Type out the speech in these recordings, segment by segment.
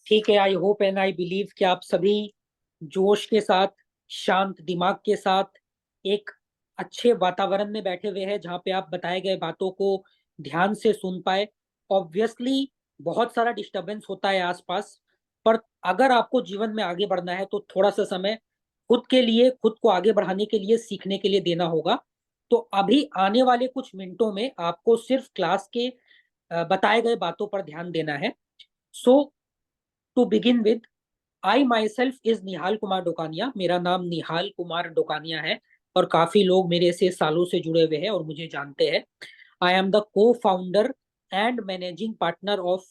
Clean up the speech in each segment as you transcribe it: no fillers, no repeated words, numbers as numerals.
ठीक है। I hope and I believe कि आप सभी जोश के साथ, शांत दिमाग के साथ, एक अच्छे वातावरण में बैठे हुए हैं जहाँ पे आप बताए गए बातों को ध्यान से सुन पाए। ऑब्वियसली बहुत सारा डिस्टरबेंस होता है आसपास, पर अगर आपको जीवन में आगे बढ़ना है तो थोड़ा सा समय खुद के लिए, खुद को आगे बढ़ाने के लिए, सीखने के लिए देना होगा। तो अभी आने वाले कुछ मिनटों में आपको सिर्फ क्लास के बताए गए बातों पर ध्यान देना है। So to begin with, I myself is Nihal Kumar Dokania. मेरा नाम निहाल कुमार डोकानिया है और काफी लोग मेरे से सालों से जुड़े हुए हैं और मुझे जानते हैं। आई एम द को founder and managing partner of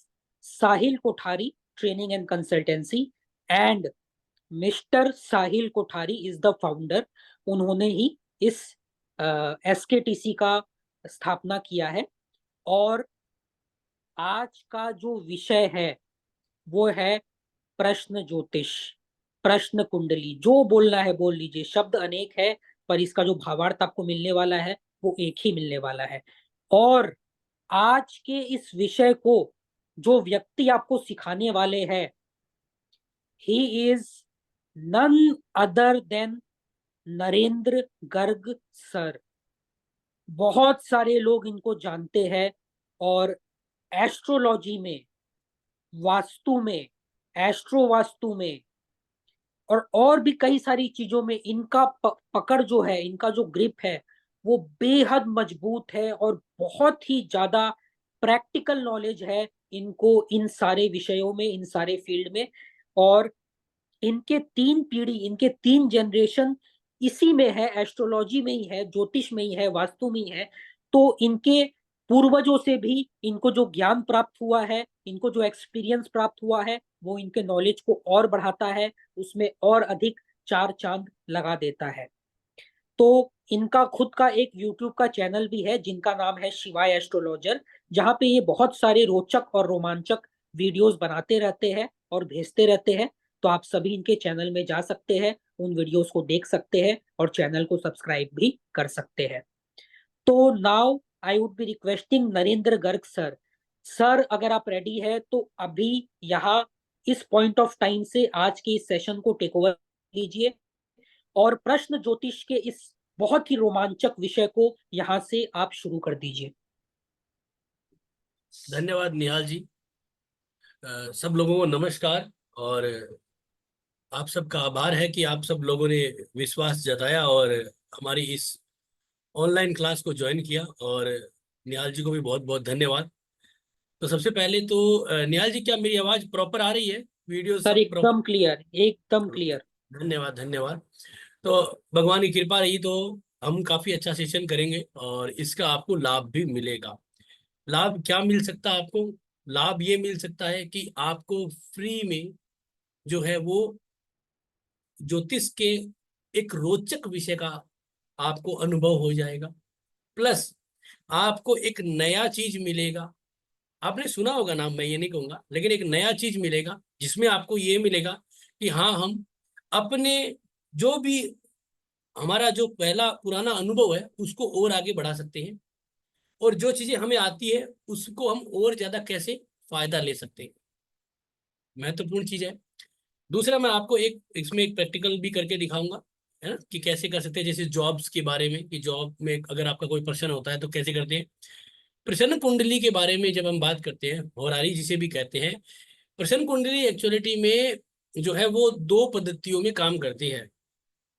Sahil Kothari training and consultancy, and mister Sahil Kothari is the founder. उन्होंने ही इस एसकेटीसी का स्थापना किया है। और आज का जो विषय है वो है प्रश्न ज्योतिष, प्रश्न कुंडली। जो बोलना है बोल लीजिए, शब्द अनेक है पर इसका जो भावार्थ आपको मिलने वाला है वो एक ही मिलने वाला है। और आज के इस विषय को जो व्यक्ति आपको सिखाने वाले हैं, he is none other than Narendra Garg sir. बहुत सारे लोग इनको जानते हैं और एस्ट्रोलॉजी में, वास्तु में, एस्ट्रो वास्तु में और भी कई सारी चीजों में इनका पकड़ जो है, इनका जो ग्रिप है वो बेहद मजबूत है और बहुत ही ज्यादा प्रैक्टिकल नॉलेज है इनको इन सारे विषयों में, इन सारे फील्ड में। और इनके तीन पीढ़ी, इनके तीन जनरेशन इसी में है, एस्ट्रोलॉजी में ही है, ज्योतिष में ही है, वास्तु में ही है। तो इनके पूर्वजों से भी इनको जो ज्ञान प्राप्त हुआ है, इनको जो एक्सपीरियंस प्राप्त हुआ है, वो इनके नॉलेज को और बढ़ाता है, उसमें और अधिक चार चांद लगा देता है। तो इनका खुद का एक यूट्यूब का चैनल भी है जिनका नाम है शिवाय एस्ट्रोलॉजर, जहां पे ये बहुत सारे रोचक और रोमांचक वीडियोस बनाते रहते हैं और भेजते रहते हैं। तो आप सभी इनके चैनल में जा सकते हैं, उन वीडियोस को देख सकते हैं और चैनल को सब्सक्राइब भी कर सकते हैं। तो now I would be requesting Narendra Garg sir. Sir अगर आप रेडी है तो अभी यहाँ इस पॉइंट ऑफ टाइम से आज के इस सेशन को टेक ओवर लीजिए और प्रश्न ज्योतिष के इस बहुत ही रोमांचक विषय को यहां से आप शुरू कर दीजिए। धन्यवाद निहाल जी। सब लोगों को नमस्कार। और आप सबका आभार है कि आप सब लोगों ने विश्वास जताया और हमारी इस ऑनलाइन क्लास को ज्वाइन किया। और निहाल जी को भी बहुत बहुत धन्यवाद। तो सबसे पहले तो निहाल जी, क्या मेरी आवाज़ प्रॉपर आ रही है? वीडियो सर सब प्रॉपर? एकदम क्लियर, एकदम क्लियर। धन्यवाद धन्यवाद। तो भगवान की कृपा रही तो हम काफ़ी अच्छा सेशन करेंगे और इसका आपको लाभ भी मिलेगा। लाभ क्या मिल सकता है आपको? लाभ ये मिल सकता है कि आपको फ्री में जो है वो ज्योतिष के एक रोचक विषय का आपको अनुभव हो जाएगा। प्लस आपको एक नया चीज मिलेगा। आपने सुना होगा नाम, मैं ये नहीं कहूंगा, लेकिन एक नया चीज मिलेगा जिसमें आपको ये मिलेगा कि हाँ, हम अपने जो भी हमारा जो पहला पुराना अनुभव है उसको और आगे बढ़ा सकते हैं। और जो चीजें हमें आती है उसको हम और ज्यादा कैसे फायदा ले सकते हैं, महत्वपूर्ण चीज है। दूसरा, मैं आपको एक इसमें एक प्रैक्टिकल भी करके दिखाऊंगा, है ना, कि कैसे कर सकते हैं। जैसे जॉब्स के बारे में, कि जॉब में अगर आपका कोई प्रश्न होता है तो कैसे करते हैं। प्रश्न कुंडली के बारे में जब हम बात करते हैं, होरारी जिसे भी कहते हैं, प्रश्न कुंडली एक्चुअलिटी में जो है वो दो पद्धतियों में काम करती है।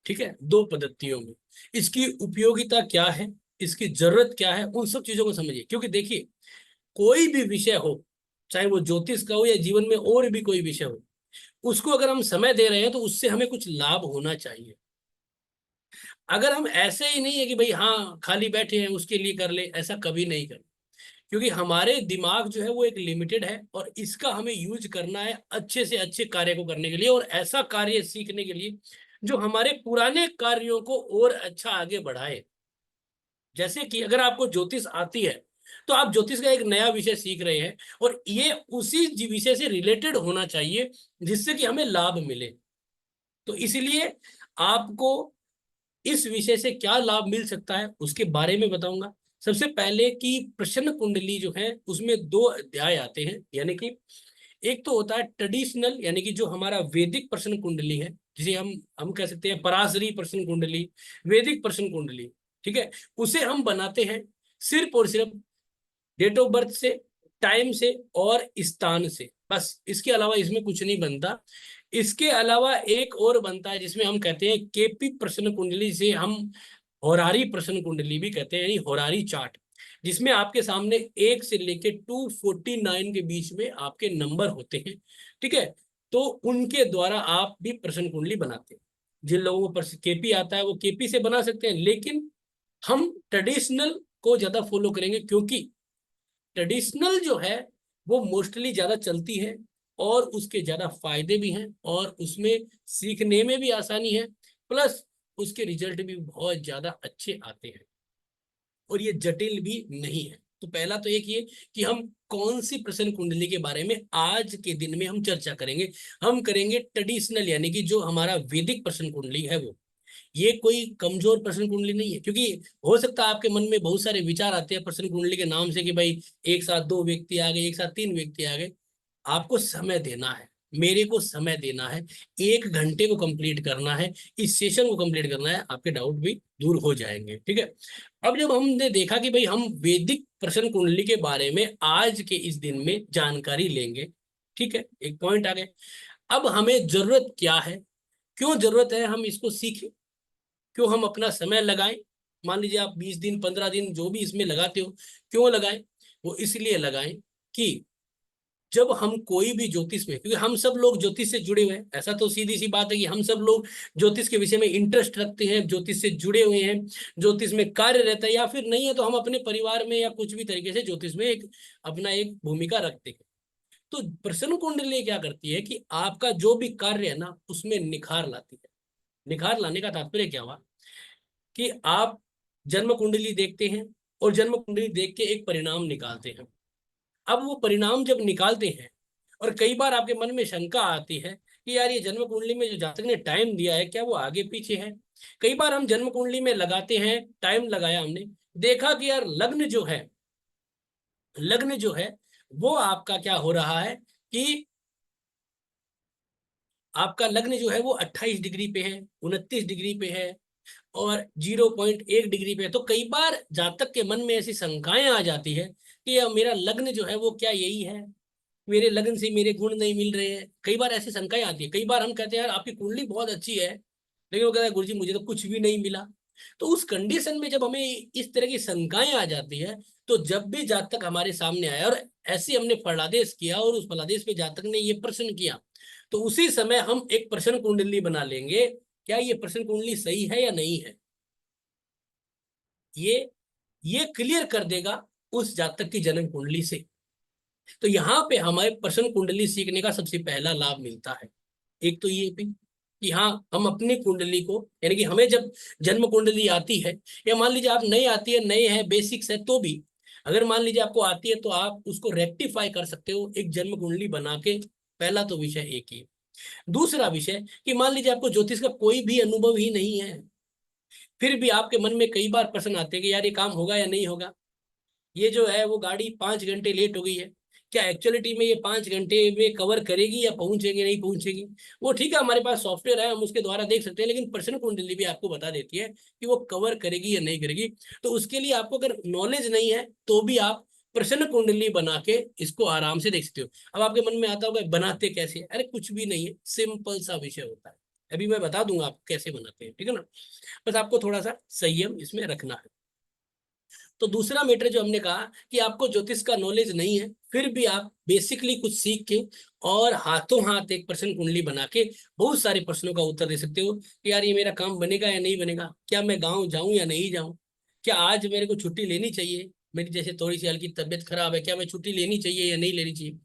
ठीक है, दो पद्धतियों में। इसकी उपयोगिता क्या है, इसकी जरूरत क्या है, उन सब चीजों को समझिए। क्योंकि देखिए, कोई भी विषय हो, चाहे वो ज्योतिष का हो या जीवन में और भी कोई विषय हो, उसको अगर हम समय दे रहे हैं तो उससे हमें कुछ लाभ होना चाहिए। अगर हम ऐसे ही नहीं है कि भाई हाँ खाली बैठे हैं उसके लिए कर ले, ऐसा कभी नहीं कर। क्योंकि हमारे दिमाग जो है वो एक लिमिटेड है और इसका हमें यूज करना है अच्छे से अच्छे कार्य को करने के लिए, और ऐसा कार्य सीखने के लिए जो हमारे पुराने कार्यों को और अच्छा आगे बढ़ाए। जैसे कि अगर आपको ज्योतिष आती है तो आप ज्योतिष का एक नया विषय सीख रहे हैं और ये उसी विषय से रिलेटेड होना चाहिए जिससे कि हमें लाभ मिले। तो इसलिए आपको इस विषय से क्या लाभ मिल सकता है उसके बारे में बताऊंगा। सबसे पहले कि प्रश्न कुंडली जो है उसमें दो अध्याय आते हैं, यानी कि एक तो होता है ट्रेडिशनल, यानी कि जो हमारा वैदिक प्रश्न कुंडली है, जिसे हम कह सकते हैं पराशरी प्रश्न कुंडली, वैदिक प्रश्न कुंडली, ठीक है। उसे हम बनाते हैं सिर्फ और सिर्फ डेट ऑफ बर्थ से, टाइम से और स्थान से, बस। इसके अलावा इसमें कुछ नहीं बनता। इसके अलावा एक और बनता है जिसमें हम कहते हैं केपी प्रश्न कुंडली, से हम होरारी प्रश्न कुंडली भी कहते हैं, यानी होरारी चार्ट, जिसमें आपके सामने 1 से लेके 249 के बीच में आपके नंबर होते हैं, ठीक है। तो उनके द्वारा आप भी प्रश्न कुंडली बनाते हैं। जिन लोगों को केपी आता है वो केपी से बना सकते हैं, लेकिन हम ट्रेडिशनल को ज्यादा फॉलो करेंगे, क्योंकि ट्रेडिशनल जो है वो मोस्टली ज्यादा चलती है, और उसके ज्यादा फायदे भी हैं, और उसमें सीखने में भी आसानी है, प्लस उसके रिजल्ट भी बहुत ज्यादा अच्छे आते हैं, और ये जटिल भी नहीं है। तो पहला तो एक ये कि हम कौन सी प्रश्न कुंडली के बारे में आज के दिन में हम चर्चा करेंगे। हम करेंगे ट्रेडिशनल, यानी कि जो हमारा वैदिक प्रश्न कुंडली है वो। ये कोई कमजोर प्रश्न कुंडली नहीं है, क्योंकि हो सकता है आपके मन में बहुत सारे विचार आते हैं प्रश्न कुंडली के नाम से कि भाई एक साथ 2 व्यक्ति आ गए, एक साथ 3 व्यक्ति आ गए। आपको समय देना है, मेरे को समय देना है, 1 घंटे को कंप्लीट करना है, इस सेशन को कंप्लीट करना है, आपके डाउट भी दूर हो जाएंगे, ठीक है। अब जब हमने देखा कि भाई हम वैदिक प्रश्न कुंडली के बारे में आज के इस दिन में जानकारी लेंगे, ठीक है, एक पॉइंट आ गए। अब हमें जरूरत क्या है, क्यों जरूरत है हम इसको सीखें, क्यों हम अपना समय लगाएं। मान लीजिए आप 20 दिन 15 दिन जो भी इसमें लगाते हो, क्यों लगाएं? वो इसलिए लगाएं कि जब हम कोई भी ज्योतिष में, क्योंकि हम सब लोग ज्योतिष से जुड़े हुए हैं, ऐसा तो सीधी सी बात है कि हम सब लोग ज्योतिष के विषय में इंटरेस्ट रखते हैं, ज्योतिष से जुड़े हुए हैं, ज्योतिष में कार्य रहता है, या फिर नहीं है तो हम अपने परिवार में या कुछ भी तरीके से ज्योतिष में एक अपना एक भूमिका रखते हैं। तो प्रश्न कुंडली क्या करती है कि आपका जो भी कार्य है ना उसमें निखार लाती है। निखार लाने का तात्पर्य क्या हुआ कि आप जन्म कुंडली देखते हैं, और जन्म कुंडली देख के एक परिणाम निकालते हैं। अब वो परिणाम जब निकालते हैं, और कई बार आपके मन में शंका आती है कि यार ये जन्म कुंडली में जो जातक ने टाइम दिया है क्या वो आगे पीछे है। कई बार हम जन्म कुंडली में लगाते हैं, टाइम लगाया हमने, देखा कि यार लग्न जो है, लग्न जो है वो आपका क्या हो रहा है कि आपका लग्न जो है वो 28 डिग्री पे है, 29 डिग्री पे है, और 0.1 डिग्री पे। तो कई बार जातक के मन में ऐसी शंकाएं आ जाती है कि यार मेरा लग्न जो है वो क्या यही है, मेरे लग्न से मेरे गुण नहीं मिल रहे हैं। कई बार ऐसी शंकाएं आती है। कई बार हम कहते हैं यार आपकी कुंडली बहुत अच्छी है, लेकिन वो कहता है गुरुजी मुझे तो कुछ भी नहीं मिला। तो उस कंडीशन में जब हमें इस तरह की शंकाएं आ जाती है, तो जब भी जातक हमारे सामने आया और ऐसे हमने फलादेश किया, और उस फलादेश पे जातक ने ये प्रश्न किया, तो उसी समय हम एक प्रश्न कुंडली बना लेंगे, क्या ये प्रश्न कुंडली सही है या नहीं है। ये ये क्लियर कर देगा उस जातक की जन्म कुंडली से। तो यहाँ पे हमारे प्रश्न कुंडली सीखने का सबसे पहला लाभ मिलता है। एक तो ये भी कि हाँ हम अपनी कुंडली को, यानी कि हमें जब जन्म कुंडली आती है, या मान लीजिए आप नहीं आती है, नए हैं, बेसिक्स है, तो भी अगर मान लीजिए आपको आती है तो आप उसको रेक्टिफाई कर सकते हो एक जन्म कुंडली बना के। पहला तो विषय एक ही। दूसरा विषय कि मान लीजिए आपको ज्योतिष का कोई भी अनुभव ही नहीं है, फिर भी आपके मन में कई बार प्रश्न आते हैं कि यार ये काम होगा या नहीं होगा, ये जो है वो गाड़ी 5 घंटे लेट हो गई है, क्या एक्चुअलिटी में ये 5 घंटे में कवर करेगी या पहुंचेगी नहीं पहुंचेगी। वो ठीक है, हमारे पास सॉफ्टवेयर है, हम उसके द्वारा देख सकते हैं, लेकिन प्रश्न कुंडली भी आपको बता देती है कि वो कवर करेगी या नहीं करेगी। तो उसके लिए आपको अगर नॉलेज नहीं है तो भी आप प्रश्न कुंडली बना के इसको आराम से देख सकते हो। अब आपके मन में आता होगा बनाते कैसे, अरे कुछ भी नहीं है, सिंपल सा विषय होता है। अभी मैं बता दूंगा आप कैसे बनाते हैं, ठीक है ना। बस आपको थोड़ा सा संयम इसमें रखना है। तो दूसरा मैटर जो हमने कहा कि आपको ज्योतिष का नॉलेज नहीं है, फिर भी आप बेसिकली कुछ सीख के और हाथों हाथ एक प्रश्न कुंडली बना के बहुत सारे प्रश्नों का उत्तर दे सकते हो कि यार ये मेरा काम बनेगा या नहीं बनेगा, क्या मैं गाँव जाऊं या नहीं जाऊं, क्या आज मेरे को छुट्टी लेनी चाहिए, मेरी जैसे थोड़ी सी हल्की तबीयत खराब है, क्या मैं छुट्टी लेनी चाहिए या नहीं लेनी चाहिए।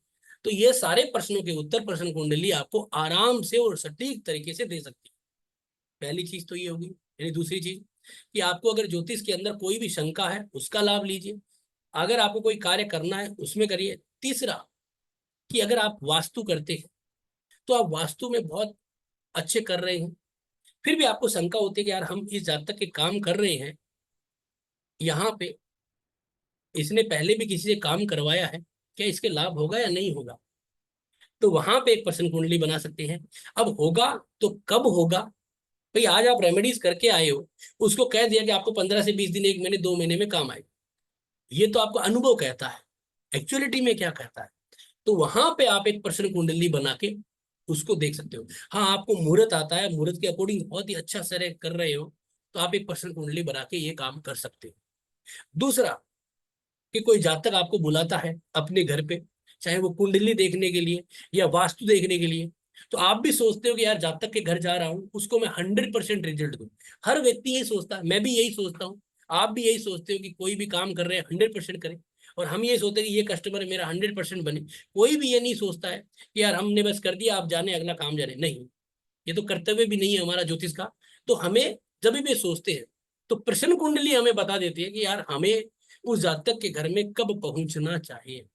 तो ये सारे प्रश्नों के उत्तर प्रश्न कुंडली आपको आराम से और सटीक तरीके से दे सकती है। पहली चीज तो ये होगी। यानी दूसरी चीज कि आपको अगर ज्योतिष के अंदर कोई भी शंका है उसका लाभ लीजिए, अगर आपको कोई कार्य करना है उसमें करिए। तीसरा कि अगर आप वास्तु करते हैं तो आप वास्तु में बहुत अच्छे कर रहे हैं, फिर भी आपको शंका होती है कि यार हम इस जातक के काम कर रहे हैं, यहाँ पे इसने पहले भी किसी से काम करवाया है, क्या इसके लाभ होगा या नहीं होगा। तो वहां पे एक प्रश्न कुंडली बना सकते हैं। अब होगा तो कब होगा? भाई आज आप रेमेडीज करके आए हो, उसको कह दिया कि आपको 15 से 20 दिन, 1 महीने, 2 महीने में काम आए, ये तो आपको अनुभव कहता है। एक्चुअलिटी में क्या कहता है? तो वहां पे आप एक प्रश्न कुंडली बना के उसको देख सकते हो। हाँ, आपको मुहूर्त आता है, मुहूर्त के अकॉर्डिंग बहुत ही अच्छा सर कर रहे हो, तो आप एक प्रश्न कुंडली बना के ये काम कर सकते हो। दूसरा, कि कोई जातक आपको बुलाता है अपने घर पे, चाहे वो कुंडली देखने के लिए या वास्तु देखने के लिए, तो आप भी सोचते हो कि यार जातक के घर जा रहा हूँ, उसको मैं 100% रिजल्ट दूं। हर व्यक्ति यही सोचता है, मैं भी यही सोचता हूँ, आप भी यही सोचते हो कि कोई भी काम कर रहे हैं 100% करें। और हम ये सोचते हैं कि ये कस्टमर मेरा 100% बने। कोई भी ये नहीं सोचता है कि यार हमने बस कर दिया, आप जाने, अगला काम जाने, नहीं। ये तो कर्तव्य भी नहीं है हमारा ज्योतिष का। तो हमें जब भी सोचते हैं, तो प्रश्न कुंडली हमें बता देती है कि यार हमें उस जातक के घर में कब पहुंचना चाहिए।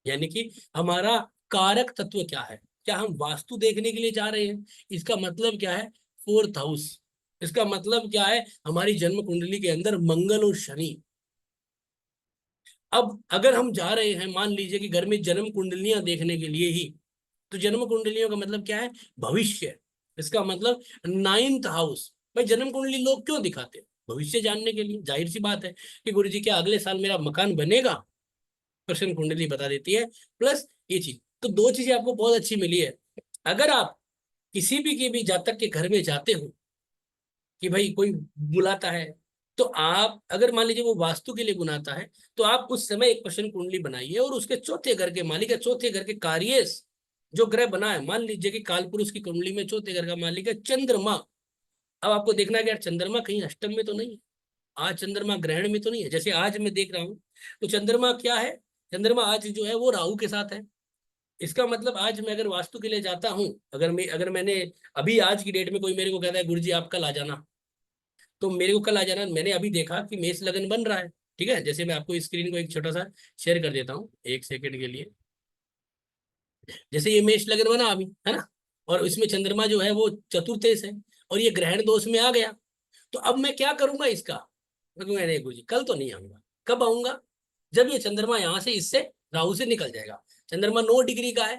यानी कि हमारा कारक तत्व क्या है। क्या हम वास्तु देखने के लिए जा रहे हैं? इसका मतलब क्या है? 4th house. इसका मतलब क्या है? हमारी जन्म कुंडली के अंदर मंगल और शनि। अब अगर हम जा रहे हैं, मान लीजिए कि घर में जन्म कुंडलियां देखने के लिए ही, तो जन्म कुंडलियों का मतलब क्या है? भविष्य। इसका मतलब 9th हाउस। भाई जन्म कुंडली लोग क्यों दिखाते हैं? भविष्य जानने के लिए। जाहिर सी बात है कि गुरु जी क्या अगले साल मेरा मकान बनेगा? प्रश्न कुंडली बता देती है। प्लस ये चीज, तो दो चीजें आपको बहुत अच्छी मिली है। अगर आप किसी भी के भी जातक के घर में जाते हो, कि भाई कोई बुलाता है, तो आप अगर मान लीजिए वो वास्तु के लिए बुलाता है, तो आप उस समय एक प्रश्न कुंडली बनाइए और उसके चौथे घर के मालिक या चौथे घर के कार्य जो ग्रह बना है, मान लीजिए कि कालपुरुष की कुंडली में चौथे घर का मालिक है चंद्रमा। अब आपको देखना है कि यार चंद्रमा कहीं अष्टम में तो नहीं है, आज चंद्रमा ग्रहण में तो नहीं है। जैसे आज मैं देख रहा हूँ, तो चंद्रमा क्या है? चंद्रमा आज जो है वो राहु के साथ है। इसका मतलब आज मैं अगर वास्तु के लिए जाता हूँ, अगर मैंने अभी आज की डेट में कोई मेरे को कहता है गुरुजी आप कल आ जाना, तो मेरे को कल आ जाना। मैंने अभी देखा कि मेष लगन बन रहा है, ठीक है। जैसे मैं आपको स्क्रीन को एक छोटा सा शेयर कर देता हूँ 1 सेकंड के लिए। जैसे ये मेष लगन बना अभी, है ना, और इसमें चंद्रमा जो है वो चतुर्थेश है, और ये ग्रहण दोष में आ गया। तो अब मैं क्या करूंगा इसका? मैं कहूंगा नहीं गुरुजी कल तो नहीं आऊंगा। कब आऊंगा? जब ये चंद्रमा यहाँ से इससे राहु से निकल जाएगा। चंद्रमा 9 डिग्री का है,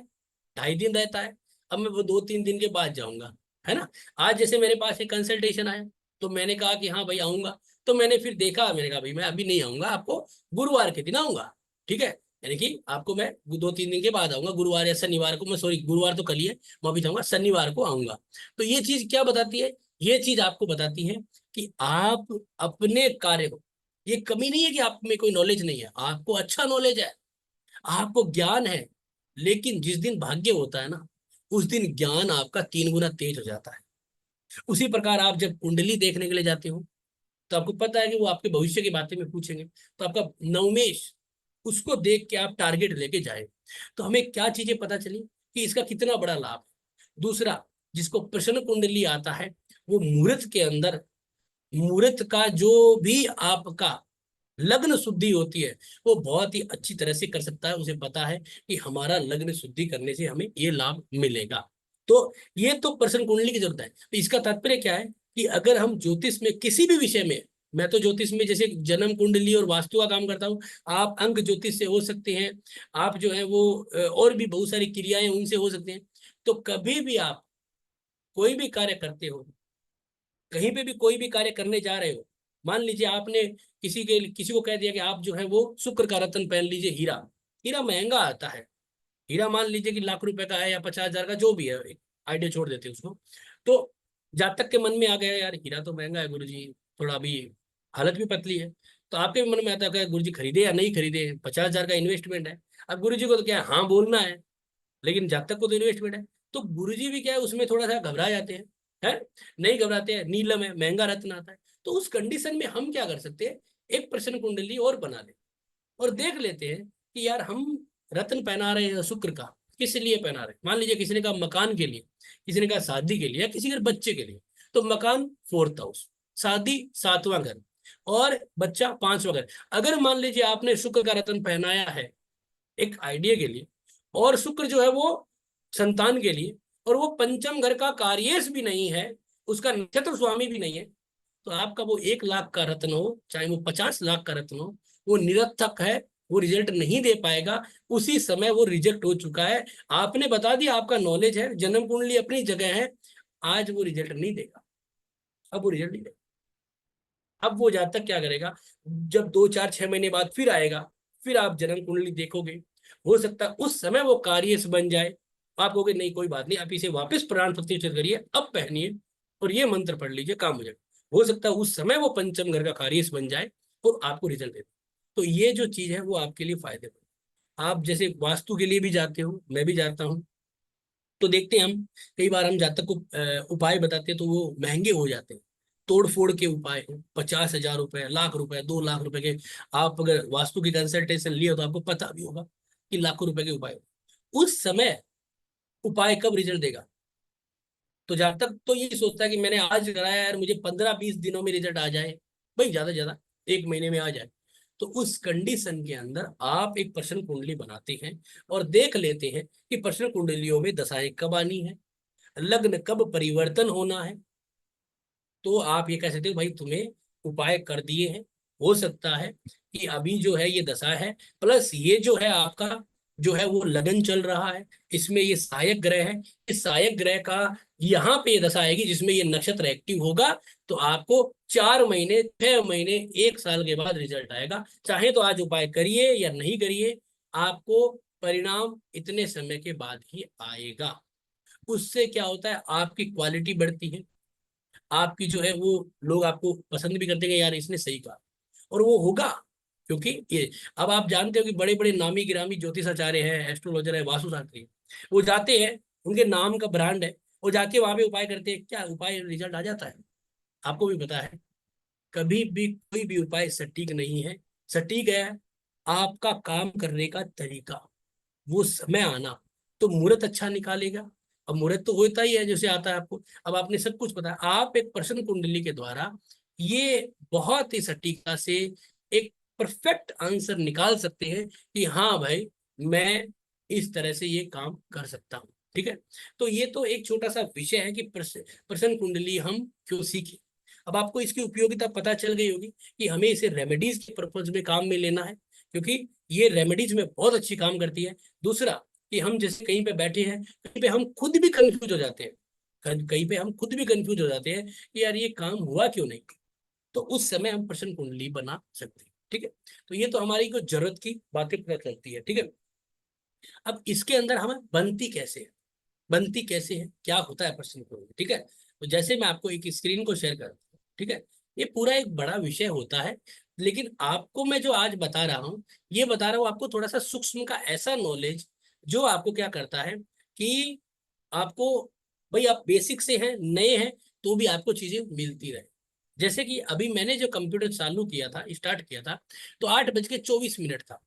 2.5 दिन रहता है। अब मैं वो 2-3 दिन के बाद जाऊंगा, है ना। आज जैसे मेरे पास एक कंसल्टेशन आया, तो मैंने कहा कि हाँ भाई आऊंगा। तो मैंने फिर देखा, मैंने कहा भाई मैं अभी नहीं आऊंगा, आपको गुरुवार के दिन आऊंगा, ठीक है। यानी कि आपको मैं 2-3 दिन के बाद आऊंगा, गुरुवार या शनिवार को। मैं सॉरी, गुरुवार तो कल ही है, मैं अभी चाहूंगा शनिवार को आऊंगा। तो ये चीज क्या बताती है? ये चीज आपको बताती है कि आप अपने कार्य को, ये कमी नहीं है कि आप में कोई नॉलेज नहीं है, आपको अच्छा नॉलेज है, आपको ज्ञान है। लेकिन जिस दिन भाग्य होता है ना, उस दिन ज्ञान आपका 3 गुना तेज हो जाता है। उसी प्रकार आप जब कुंडली देखने के लिए जाते हो, तो आपको पता है कि वो आपके भविष्य की बातें में पूछेंगे, तो आपका नवमेश, उसको देख के आप टारगेट लेके जाए। तो हमें क्या चीजें पता चली कि इसका कितना बड़ा लाभ है। दूसरा, जिसको प्रश्न कुंडली आता है, वो मुहूर्त के अंदर, मुहूर्त का जो भी आपका लग्न शुद्धि होती है, वो बहुत ही अच्छी तरह से कर सकता है। उसे पता है कि हमारा लग्न शुद्धि करने से हमें ये लाभ मिलेगा। तो ये तो प्रश्न कुंडली की जरूरत है। तो इसका तात्पर्य क्या है कि अगर हम ज्योतिष में किसी भी विषय में, मैं तो ज्योतिष में जैसे जन्म कुंडली और वास्तु का काम करता हूँ, आप अंक ज्योतिष से हो सकते हैं, आप जो है वो और भी बहुत सारी क्रियाएं उनसे हो सकते हैं। तो कभी भी आप कोई भी कार्य करते हो, कहीं पे भी कोई भी कार्य करने जा रहे हो, मान लीजिए आपने किसी को कह दिया कि आप जो है वो शुक्र का रत्न पहन लीजिए, हीरा। हीरा महंगा आता है। हीरा मान लीजिए कि लाख रुपए का है या 50,000 का, जो भी है, एक आइडिया छोड़ देते हैं उसको। तो जातक के मन में आ गया यार हीरा तो महंगा है गुरुजी, थोड़ा अभी हालत भी पतली है। तो आपके भी मन में आता है गुरुजी खरीदे या नहीं खरीदे, 50,000 का इन्वेस्टमेंट है। अब गुरुजी को तो क्या है, हाँ बोलना है, लेकिन जब तक को तो इन्वेस्टमेंट है। तो गुरुजी भी क्या है, उसमें थोड़ा सा घबरा जाते हैं, है, नहीं घबराते हैं, नीलम है, महंगा रत्न आता है। तो उस कंडीशन में हम क्या कर सकते हैं, एक प्रश्न कुंडली और बना ले और देख लेते हैं कि यार हम रत्न पहना रहे हैं शुक्र का, किस लिए पहना रहे हैं। मान लीजिए किसी ने कहा मकान के लिए, किसी ने कहा शादी के लिए, या किसी के बच्चे के लिए। तो मकान 4th हाउस, शादी 7वां घर, और बच्चा 5वां घर। अगर मान लीजिए आपने शुक्र का रत्न पहनाया है एक आइडिया के लिए, और शुक्र जो है वो संतान के लिए, और वो पंचम घर का कार्येश भी नहीं है, उसका नक्षत्र स्वामी भी नहीं है, तो आपका वो 1 लाख का रत्न हो, चाहे वो 50 लाख का रत्न हो, वो निरर्थक है। वो रिजल्ट नहीं दे पाएगा, उसी समय वो रिजेक्ट हो चुका है। आपने बता दिया, आपका नॉलेज है, जन्म कुंडली अपनी जगह है, आज वो रिजल्ट नहीं देगा, अब वो रिजल्ट नहीं देगा। अब वो जातक क्या करेगा, जब 2 4 6 महीने बाद फिर आएगा, फिर आप जन्म कुंडली देखोगे, हो सकता है उस समय वो कार्य से बन जाए। आप कहोगे नहीं कोई बात नहीं, आप इसे वापस प्राण प्रतिष्ठित करिए, अब पहनिए और ये मंत्र पढ़ लीजिए, काम हो जाएगा। हो सकता है उस समय वो पंचम घर का कार्य बन जाए और आपको रिजल्ट दे दे। तो ये जो चीज है वो आपके लिए फायदेमंद। आप जैसे वास्तु के लिए भी जाते हो, मैं भी जाता हूँ, तो देखते हैं हम, कई बार हम जातक को उपाय बताते हैं तो वो महंगे हो जाते हैं। तोड़ फोड़ के उपाय हो, 50,000 रुपए, लाख रुपए, 2 लाख रुपए के। आप अगर वास्तु की कंसल्टेशन लिए हो तो आपको पता भी होगा कि लाखों रुपए के उपाय हो। उस समय उपाय कब रिजल्ट देगा? तो जातक तो ये सोचता है कि मैंने आज कराया यार, मुझे 15 20 दिनों में रिजल्ट आ जाए, भाई ज्यादा से ज्यादा 1 महीने में आ जाए। तो उस कंडीशन के अंदर आप एक प्रश्न कुंडली बनाते हैं और देख लेते हैं कि प्रश्न कुंडलियों में दशाएं कब आनी है, लग्न कब परिवर्तन होना है। तो आप ये कह सकते हो भाई तुम्हें उपाय कर दिए हैं। हो सकता है कि अभी जो है ये दशा है, प्लस ये जो है आपका जो है वो लगन चल रहा है, इसमें ये सहायक ग्रह है, इस सहायक ग्रह का यहाँ पे ये दशा आएगी जिसमें ये नक्षत्र एक्टिव होगा। तो आपको 4 महीने, 6 महीने, 1 साल के बाद रिजल्ट आएगा। चाहे तो आज उपाय करिए या नहीं करिए, आपको परिणाम इतने समय के बाद ही आएगा। उससे क्या होता है, आपकी क्वालिटी बढ़ती है, आपकी जो है वो लोग आपको पसंद भी करते हैं कि यार इसने सही कहा, और वो होगा। क्योंकि ये, अब आप जानते हो कि बड़े बड़े नामी गिरामी ज्योतिषाचार्य हैं, एस्ट्रोलॉजर है, वास्तुशास्त्री है, वो जाते हैं, उनके नाम का ब्रांड है, वो जाके वहां पे उपाय करते हैं, क्या उपाय रिजल्ट आ जाता है? आपको भी पता है, कभी भी कोई भी उपाय सटीक नहीं है। सटीक है आपका काम करने का तरीका, वो समय आना। तो मुहूर्त अच्छा निकालेगा। अब मुहूर्त तो होता ही है जैसे आता है आपको। अब आपने सब कुछ बताया, आप एक प्रश्न कुंडली के द्वारा ये बहुत ही सटीकता से एक परफेक्ट आंसर निकाल सकते हैं कि हाँ भाई, मैं इस तरह से ये काम कर सकता हूँ। ठीक है, तो ये तो एक छोटा सा विषय है कि प्रश्न कुंडली हम क्यों सीखें। अब आपको इसकी उपयोगिता पता चल गई होगी कि हमें इसे रेमेडीज के पर्पज में काम में लेना है, क्योंकि ये रेमेडीज में बहुत अच्छी काम करती है। दूसरा, कि हम जैसे कहीं पे बैठे हैं, कहीं पे हम खुद भी कंफ्यूज हो जाते हैं, कहीं पे हम खुद भी कंफ्यूज हो जाते हैं कि यार ये काम हुआ क्यों नहीं, तो उस समय हम प्रश्न कुंडली बना सकते हैं। ठीक है, तो ये तो हमारी को जरूरत की बातें पता चलती है। ठीक है, अब इसके अंदर हमें बनती कैसे है, बनती कैसे है, क्या होता है प्रश्न कुंडली। ठीक है, तो जैसे मैं आपको एक स्क्रीन को शेयर करता हूँ। ठीक है, ये पूरा एक बड़ा विषय होता है, लेकिन आपको मैं जो आज बता रहा हूँ, ये बता रहा हूँ आपको थोड़ा सा सूक्ष्म का ऐसा नॉलेज जो आपको क्या करता है कि आपको, भाई आप बेसिक से हैं, नए हैं, तो भी आपको चीजें मिलती रहे। जैसे कि अभी मैंने जो कंप्यूटर चालू किया था, स्टार्ट किया था, तो 8:24 था।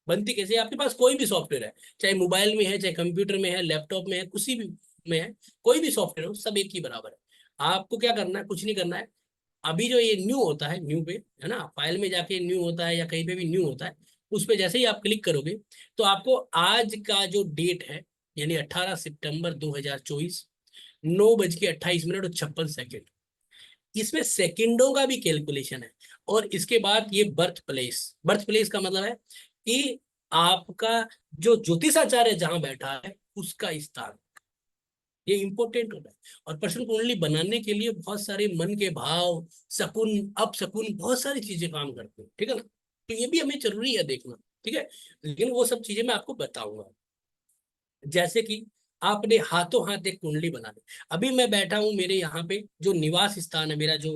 बनती कैसे, आपके पास कोई भी सॉफ्टवेयर है, चाहे मोबाइल में है, चाहे कंप्यूटर में है, लैपटॉप में है, किसी भी में है, कोई भी सॉफ्टवेयर हो, सब एक ही बराबर है। आपको क्या करना है, कुछ नहीं करना है। अभी जो ये न्यू होता है, न्यू पे है ना, फाइल में जाके न्यू होता है या कहीं पे भी न्यू होता है, उस पे जैसे ही आप क्लिक करोगे तो आपको आज का जो डेट है, यानी 18 सितंबर 2024, 9:28 और 56 इसमें सेकंडों का भी कैलकुलेशन है। और इसके बाद ये बर्थ प्लेस का मतलब है कि आपका जो ज्योतिषाचार्य जहां बैठा है उसका स्थान, ये इंपॉर्टेंट होता है। और प्रश्न कुंडली बनाने के लिए बहुत सारे मन के भाव, शकुन अपशकुन, बहुत सारी चीजें काम करते हैं। ठीक है ना, तो ये भी हमें जरूरी है देखना। ठीक है, लेकिन वो सब चीजें मैं आपको बताऊंगा। जैसे कि आपने हाथों हाथ एक कुंडली बना ली। अभी मैं बैठा हूँ मेरे यहाँ पे जो निवास स्थान है, मेरा जो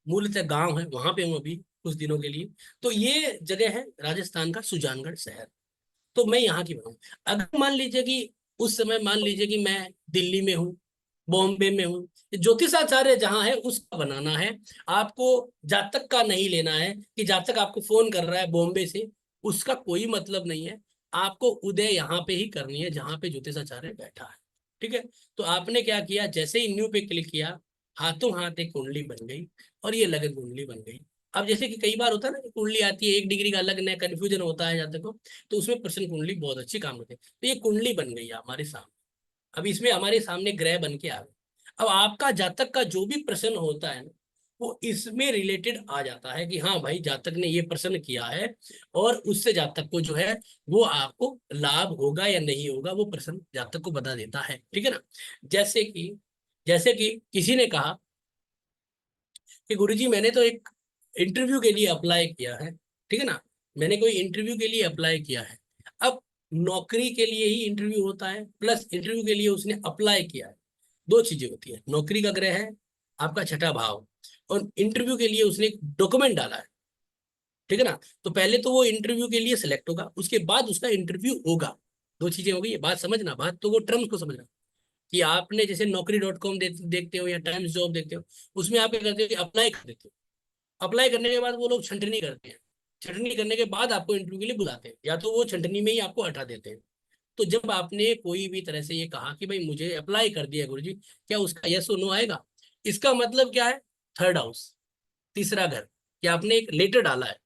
मूलतः गांव है, वहां पे हूँ अभी कुछ दिनों के लिए। तो ये जगह है राजस्थान का सुजानगढ़ शहर। तो मैं यहाँ की बनाऊँ, अगर मान लीजिए कि उस समय मान लीजिए कि मैं दिल्ली में हूँ, बॉम्बे में हूँ, ज्योतिषाचार्य जहाँ है उसका बनाना है। आपको जातक का नहीं लेना है कि जातक आपको फोन कर रहा है बॉम्बे से, उसका कोई मतलब नहीं है। आपको उदय यहाँ पे ही करनी है जहाँ पे ज्योतिषाचार्य बैठा है। ठीक है, तो आपने क्या किया, जैसे ही न्यू पे क्लिक किया, हाथों हाथ एक कुंडली बन गई और ये लगन कुंडली बन गई। अब जैसे कि कई बार होता है ना कि कुंडली आती है 1 डिग्री का अलग, न कंफ्यूजन होता है जातक को, तो उसमें प्रश्न कुंडली बहुत अच्छी काम करती है। तो ये कुंडली बन गई है हमारे सामने। अब इसमें हमारे सामने ग्रह बन के आ गए। अब आपका जातक का जो भी प्रश्न होता है ना, वो इसमें रिलेटेड आ जाता है कि हाँ भाई जातक ने ये प्रश्न किया है, और उससे जातक को जो है वो आपको लाभ होगा या नहीं होगा वो प्रश्न जातक को बता देता है। ठीक है ना। जैसे कि जैसे कि किसी ने कहा कि गुरुजी मैंने तो एक इंटरव्यू के लिए अप्लाई किया है, ठीक है ना, मैंने कोई इंटरव्यू के लिए अप्लाई किया है। अब नौकरी के लिए ही इंटरव्यू होता है प्लस इंटरव्यू के लिए उसने अप्लाई किया है, दो चीजें होती है। नौकरी का ग्रह है आपका छठा भाव, और इंटरव्यू के लिए उसने एक डॉक्यूमेंट डाला है, ठीक है ना। तो पहले तो वो इंटरव्यू के लिए सिलेक्ट होगा, उसके बाद उसका इंटरव्यू होगा। दो चीजें हो गई, ये बात समझना, बात तो वो टर्म्स को समझना। कि आपने जैसे नौकरी.com देखते हो या टाइम्स जॉब देखते हो, उसमें आप क्या करते हो कि अप्लाई कर देते हो। अप्लाई करने के बाद वो लोग छंटनी करते हैं, छंटनी करने के बाद आपको इंटरव्यू के लिए बुलाते हैं, या तो वो छंटनी में ही आपको हटा देते हैं। तो जब आपने कोई भी तरह से ये कहा कि भाई मुझे अप्लाई कर दिया गुरुजी, क्या उसका यस और नो आएगा? इसका मतलब क्या है? थर्ड हाउस, तीसरा घर, कि आपने एक लेटर डाला है।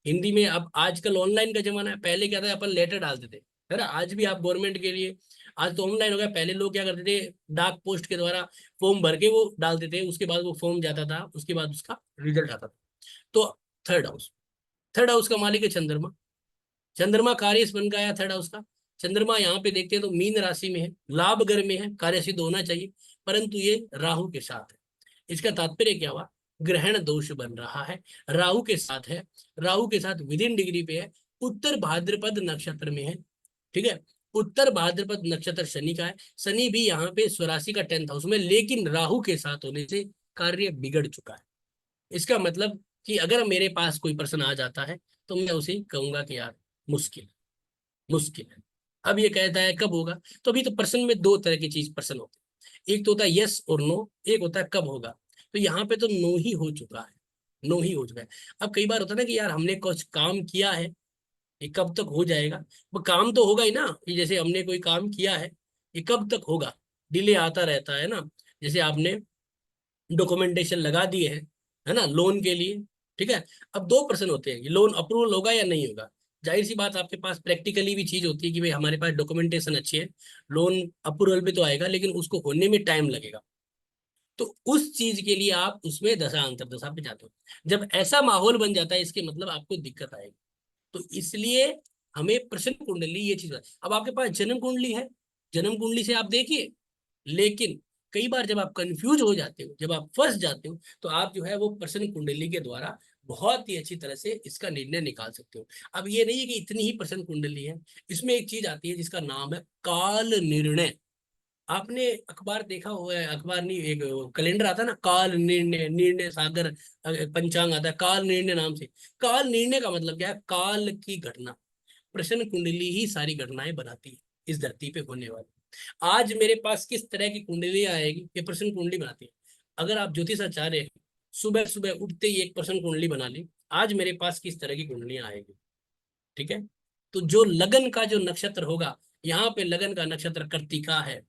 हिंदी में अब आजकल ऑनलाइन का जमाना है, पहले क्या था अपन लेटर डालते थे, है ना। आज भी आप गवर्नमेंट के लिए, आज तो ऑनलाइन हो गया, पहले लोग क्या करते थे डाक पोस्ट के द्वारा फॉर्म भर के वो डालते थे, उसके बाद वो फॉर्म जाता था, उसके बाद उसका रिजल्ट आता था। तो थर्ड हाउस, थर्ड हाउस का मालिक है चंद्रमा। चंद्रमा कार्य बन गया थर्ड हाउस का। चंद्रमा यहाँ पे देखते हैं तो मीन राशि में है, लाभ घर में है, कार्य सिद्ध होना चाहिए, परंतु ये राहु के साथ है। इसका तात्पर्य क्या हुआ? ग्रहण दोष बन रहा है, राहु के साथ है, राहु के साथ विदिन डिग्री पे है, उत्तर भाद्रपद नक्षत्र में है, ठीक है। उत्तर भाद्रपद नक्षत्र शनि का है, शनि भी यहाँ पे स्वराशि का 10th हाउस में, लेकिन राहु के साथ होने से कार्य बिगड़ चुका है। इसका मतलब कि अगर मेरे पास कोई पर्सन आ जाता है तो मैं उसे कहूंगा कि यार मुश्किल, मुश्किल है। अब ये कहता है कब होगा, तो अभी तो पर्सन में दो तरह की चीज पर्सन होते हैं, एक तो होता है यस और नो, एक होता है कब होगा। तो यहाँ पे तो नो ही हो चुका है, नो ही हो चुका है। अब कई बार होता है ना कि यार हमने कुछ काम किया है, ये कब तक हो जाएगा? वो काम तो होगा ही ना, कि जैसे हमने कोई काम किया है, ये कब तक होगा? डिले आता रहता है ना। जैसे आपने डॉक्यूमेंटेशन लगा दिए है ना लोन के लिए, ठीक है। अब दो पर्सन होते हैं, लोन अप्रूवल होगा या नहीं होगा। जाहिर सी बात आपके पास प्रैक्टिकली भी चीज होती है कि भाई हमारे पास डॉक्यूमेंटेशन अच्छी है, लोन अप्रूवल भी तो आएगा, लेकिन उसको होने में टाइम लगेगा। तो उस चीज के लिए आप उसमें दशा अंतर दशा पे जाते हो। जब ऐसा माहौल बन जाता है इसके मतलब आपको दिक्कत आएगी। तो इसलिए हमें प्रश्न कुंडली ये चीज, अब आपके पास जन्म कुंडली है, जन्म कुंडली से आप देखिए, लेकिन कई बार जब आप कंफ्यूज हो जाते हो, जब आप फंस जाते हो, तो आप जो है वो प्रश्न कुंडली के द्वारा बहुत ही अच्छी तरह से इसका निर्णय निकाल सकते हो। अब ये नहीं है कि इतनी ही प्रश्न कुंडली है, इसमें एक चीज आती है जिसका नाम है काल निर्णय। आपने अखबार देखा हुआ है, अखबार नहीं, एक कैलेंडर आता है ना, काल निर्णय, निर्णय सागर पंचांग आता है काल निर्णय नाम से। काल निर्णय का मतलब क्या है? काल की घटना। प्रश्न कुंडली ही सारी घटनाएं बनाती है इस धरती पे होने वाली। आज मेरे पास किस तरह की कुंडली आएगी, ये प्रश्न कुंडली बनाती है। अगर आप ज्योतिषाचार्य हैं, सुबह सुबह उठते ही एक प्रश्न कुंडली बना ली, आज मेरे पास किस तरह की कुंडलियां आएगी, ठीक है। तो जो लगन का जो नक्षत्र होगा, यहाँ पे लगन का नक्षत्र कृत्तिका है,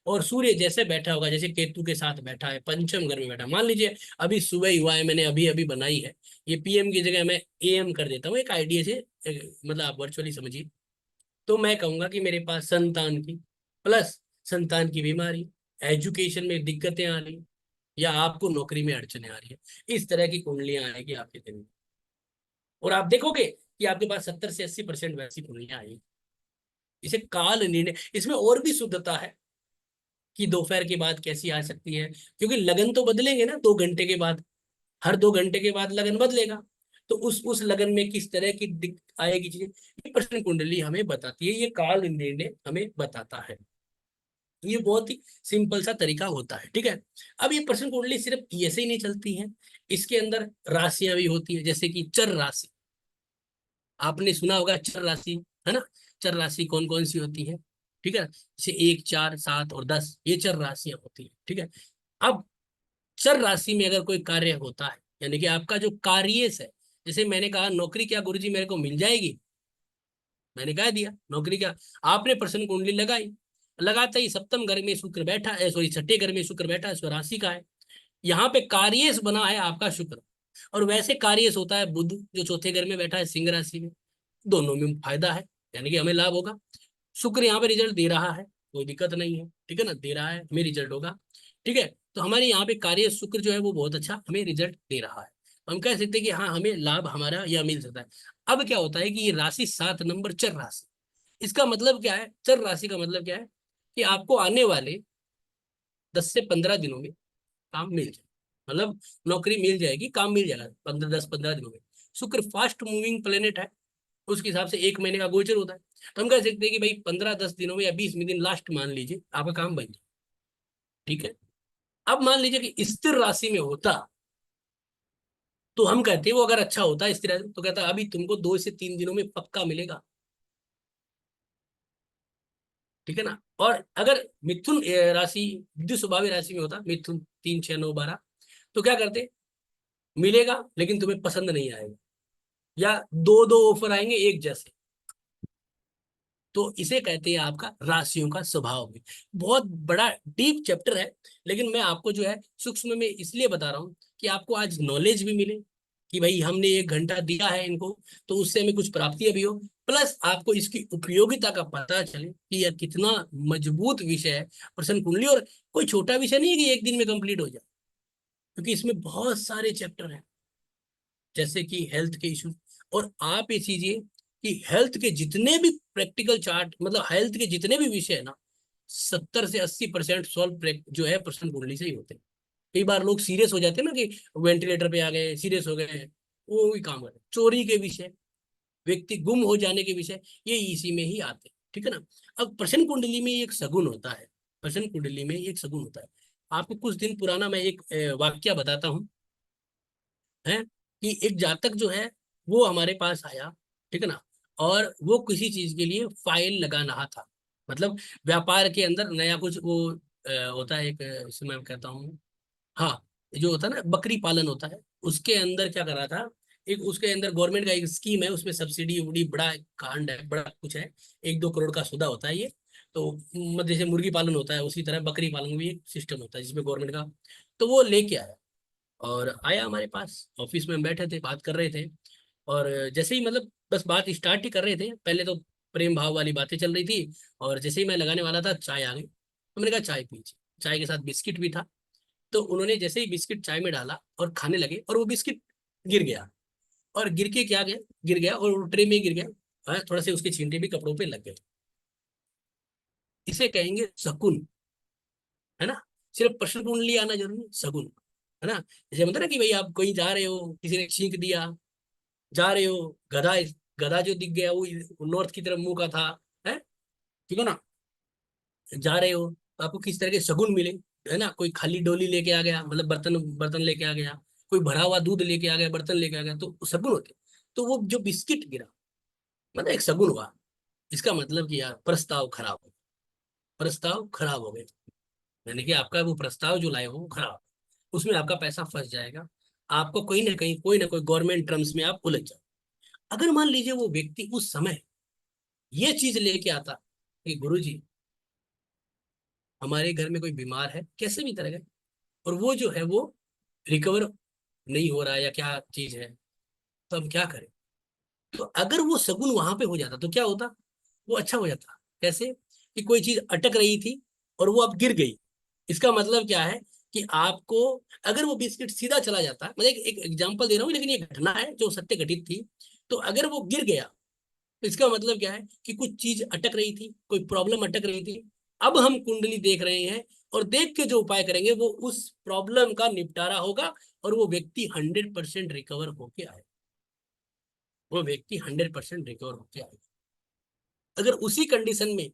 और सूर्य जैसे बैठा होगा, जैसे केतु के साथ बैठा है, पंचम घर में बैठा, मान लीजिए अभी सुबह ही हुआ है, मैंने अभी अभी बनाई है, ये पीएम की जगह मैं एएम कर देता हूँ एक आइडिया से, मतलब आप वर्चुअली समझिए। तो मैं कहूंगा कि मेरे पास संतान की, प्लस संतान की बीमारी, एजुकेशन में दिक्कतें आ रही, या आपको नौकरी में अड़चने आ रही है, इस तरह की कुंडलियां आएगी आपके दिन में। और आप देखोगे कि आपके पास 70 से 80% वैसी कुंडलियां आएगी। इसे काल निर्णय, इसमें और भी शुद्धता है कि दोपहर के बाद कैसी आ सकती है, क्योंकि लगन तो बदलेंगे ना 2 घंटे के बाद, हर 2 घंटे के बाद लगन बदलेगा। तो उस लगन में किस तरह की आएगी चीजें, ये प्रश्न कुंडली हमें बताती है, ये काल निर्णय हमें बताता है। ये बहुत ही सिंपल सा तरीका होता है, ठीक है। अब ये प्रश्न कुंडली सिर्फ ऐसे ही नहीं चलती है, इसके अंदर राशियां भी होती है, जैसे कि चर राशि। आपने सुना होगा चर राशि, है ना। चर राशि कौन कौन सी होती है, ठीक है। जैसे 1, 4, 7 और 10, ये चर राशियां होती है, ठीक है। अब चर राशि में अगर कोई कार्य होता है, यानी कि आपका जो कार्य है, जैसे मैंने कहा नौकरी क्या गुरुजी मेरे को मिल जाएगी, मैंने कह दिया नौकरी क्या, आपने प्रश्न कुंडली लगाई, लगाते ही सप्तम घर में शुक्र बैठा है, सॉरी छठे घर में शुक्र बैठा है, स्वराशि का है। यहाँ पे कार्यस बना है आपका शुक्र, और वैसे कार्यस होता है बुध जो चौथे घर में बैठा है सिंह राशि में। दोनों में फायदा है, यानी कि हमें लाभ होगा। शुक्र यहाँ पे रिजल्ट दे रहा है, कोई दिक्कत नहीं है, ठीक है ना, दे रहा है, हमें रिजल्ट होगा, ठीक है। तो हमारे यहाँ पे कार्य शुक्र जो है वो बहुत अच्छा हमें रिजल्ट दे रहा है। हम कह सकते हैं कि हाँ, हमें लाभ हमारा यह मिल सकता है। अब क्या होता है कि ये राशि 7 नंबर चर राशि, इसका मतलब क्या है? चर राशि का मतलब क्या है कि आपको आने वाले 10 से 15 दिनों में काम मिल जाए, मतलब नौकरी मिल जाएगी, काम मिल जाएगा 10 15 दिनों में। शुक्र फास्ट मूविंग प्लेनेट है, उसके हिसाब से 1 महीने का गोचर होता है। तो हम कह सकते हैं कि भाई 15 10 दिनों में या 20 दिन लास्ट मान लीजिए आपका काम बन जाए। ठीक है। अब मान लीजिए कि स्थिर राशि में होता, तो हम कहते हैं वो अगर अच्छा होता है स्थिर राशि तो कहता अभी तुमको 2 से 3 दिनों में पक्का मिलेगा। ठीक है ना। और अगर मिथुन राशि विद्युत स्वभावी राशि में होता, मिथुन 3 6 9 12, तो क्या करते? मिलेगा लेकिन तुम्हें पसंद नहीं आएगा, या दो दो ऑफर आएंगे एक जैसे। तो इसे कहते हैं आपका राशियों का स्वभाव भी। बहुत बड़ा डीप चैप्टर है, लेकिन मैं आपको जो है सूक्ष्म में इसलिए बता रहा हूँ कि आपको आज नॉलेज भी मिले कि भाई हमने 1 घंटा दिया है इनको, तो उससे हमें कुछ प्राप्तियां भी हो, प्लस आपको इसकी उपयोगिता का पता चले कि यह कितना मजबूत विषय है प्रश्न कुंडली। और कोई छोटा विषय नहीं है कि एक दिन में कंप्लीट हो जाए, क्योंकि इसमें बहुत सारे चैप्टर हैं, जैसे कि हेल्थ के इश्यूज। और आप ये चीजिए कि हेल्थ के जितने भी प्रैक्टिकल चार्ट, मतलब हेल्थ के जितने भी विषय है ना, 70 से 80% सॉल्व जो है प्रश्न कुंडली से ही होते हैं। कई बार लोग सीरियस हो जाते हैं ना कि वेंटिलेटर पे आ गए, सीरियस हो गए, वो भी काम करे। चोरी के विषय, व्यक्ति गुम हो जाने के विषय, ये इसी में ही आते हैं। ठीक है ना। अब प्रश्न कुंडली में एक सगुन होता है, प्रश्न कुंडली में एक सगुन होता है। आपको कुछ दिन पुराना मैं एक वाक्य बताता हूँ, है कि एक जातक जो है वो हमारे पास आया। ठीक है ना। और वो किसी चीज के लिए फाइल लगा रहा था, मतलब व्यापार के अंदर नया कुछ वो होता है एक, इसमें मैं कहता हूँ, हाँ, जो होता है ना बकरी पालन होता है, उसके अंदर क्या कर रहा था, एक उसके अंदर गवर्नमेंट का एक स्कीम है, उसमें सब्सिडी उड़ी बड़ा कांड है, बड़ा कुछ है, 1 2 करोड़ का सौदा होता है ये। तो जैसे मुर्गी पालन होता है उसी तरह बकरी पालन में भी एक सिस्टम होता है जिसमें गवर्नमेंट का। तो वो लेके आया और आया हमारे पास, ऑफिस में हम बैठे थे, बात कर रहे थे। और जैसे ही मतलब बस बात स्टार्ट ही कर रहे थे, पहले तो प्रेम भाव वाली बातें चल रही थी। और जैसे ही मैं लगाने वाला था चाय आ गई, तो मैंने कहा चाय पीजिए, चाय के साथ बिस्किट भी था। तो उन्होंने जैसे ही बिस्किट चाय में डाला और खाने लगे, और वो बिस्किट गिर गया। और गिर के क्या गया, गिर गया और ट्रे में गिर गया। थोड़ा से उसके छींटे भी कपड़ों पे लग गए। इसे कहेंगे शकुन, है ना। सिर्फ प्रश्न कुंडली आना जरूरी नहीं, शकुन, है ना। जैसे मतलब ना कि भाई आप कहीं जा रहे हो, किसी ने छींक दिया, जा रहे हो, गधा, गधा जो दिख गया वो नॉर्थ की तरफ मुंह का था, है, ठीक है ना। जा रहे हो तो आपको किस तरह के शगुन मिले, है ना। कोई खाली डोली लेके आ गया, मतलब बर्तन बर्तन लेके आ गया, कोई भरा हुआ दूध लेके आ गया, बर्तन लेके आ गया, तो शगुन होते। तो वो जो बिस्किट गिरा, मतलब एक शगुन हुआ। इसका मतलब कि यार प्रस्ताव खराब हो, प्रस्ताव खराब हो गए, यानी कि आपका वो प्रस्ताव जो लाए हो वो खराब, उसमें आपका पैसा फंस जाएगा। आपको कहीं ना कहीं कोई ना कोई गवर्नमेंट टर्म्स में आप उलझ जाओ। अगर मान लीजिए वो व्यक्ति उस समय ये चीज लेके आता कि गुरुजी हमारे घर में कोई बीमार है कैसे भी तरह का, और वो जो है वो रिकवर नहीं हो रहा है या क्या चीज है, तो हम क्या करें? तो अगर वो सगुन वहां पे हो जाता तो क्या होता, वो अच्छा हो जाता। कैसे? कि कोई चीज अटक रही थी और वो अब गिर गई। इसका मतलब क्या है कि आपको, अगर वो बिस्किट सीधा चला जाता, मतलब एक एग्जांपल दे रहा हूँ लेकिन ये घटना है जो सत्य घटित थी। तो अगर वो गिर गया तो इसका मतलब क्या है कि कुछ चीज अटक रही थी, कोई प्रॉब्लम अटक रही थी। अब हम कुंडली देख रहे हैं और देख के जो उपाय करेंगे वो उस प्रॉब्लम का निपटारा होगा, और वो व्यक्ति 100% रिकवर होके आए, वो व्यक्ति 100% रिकवर होके आए। अगर उसी कंडीशन में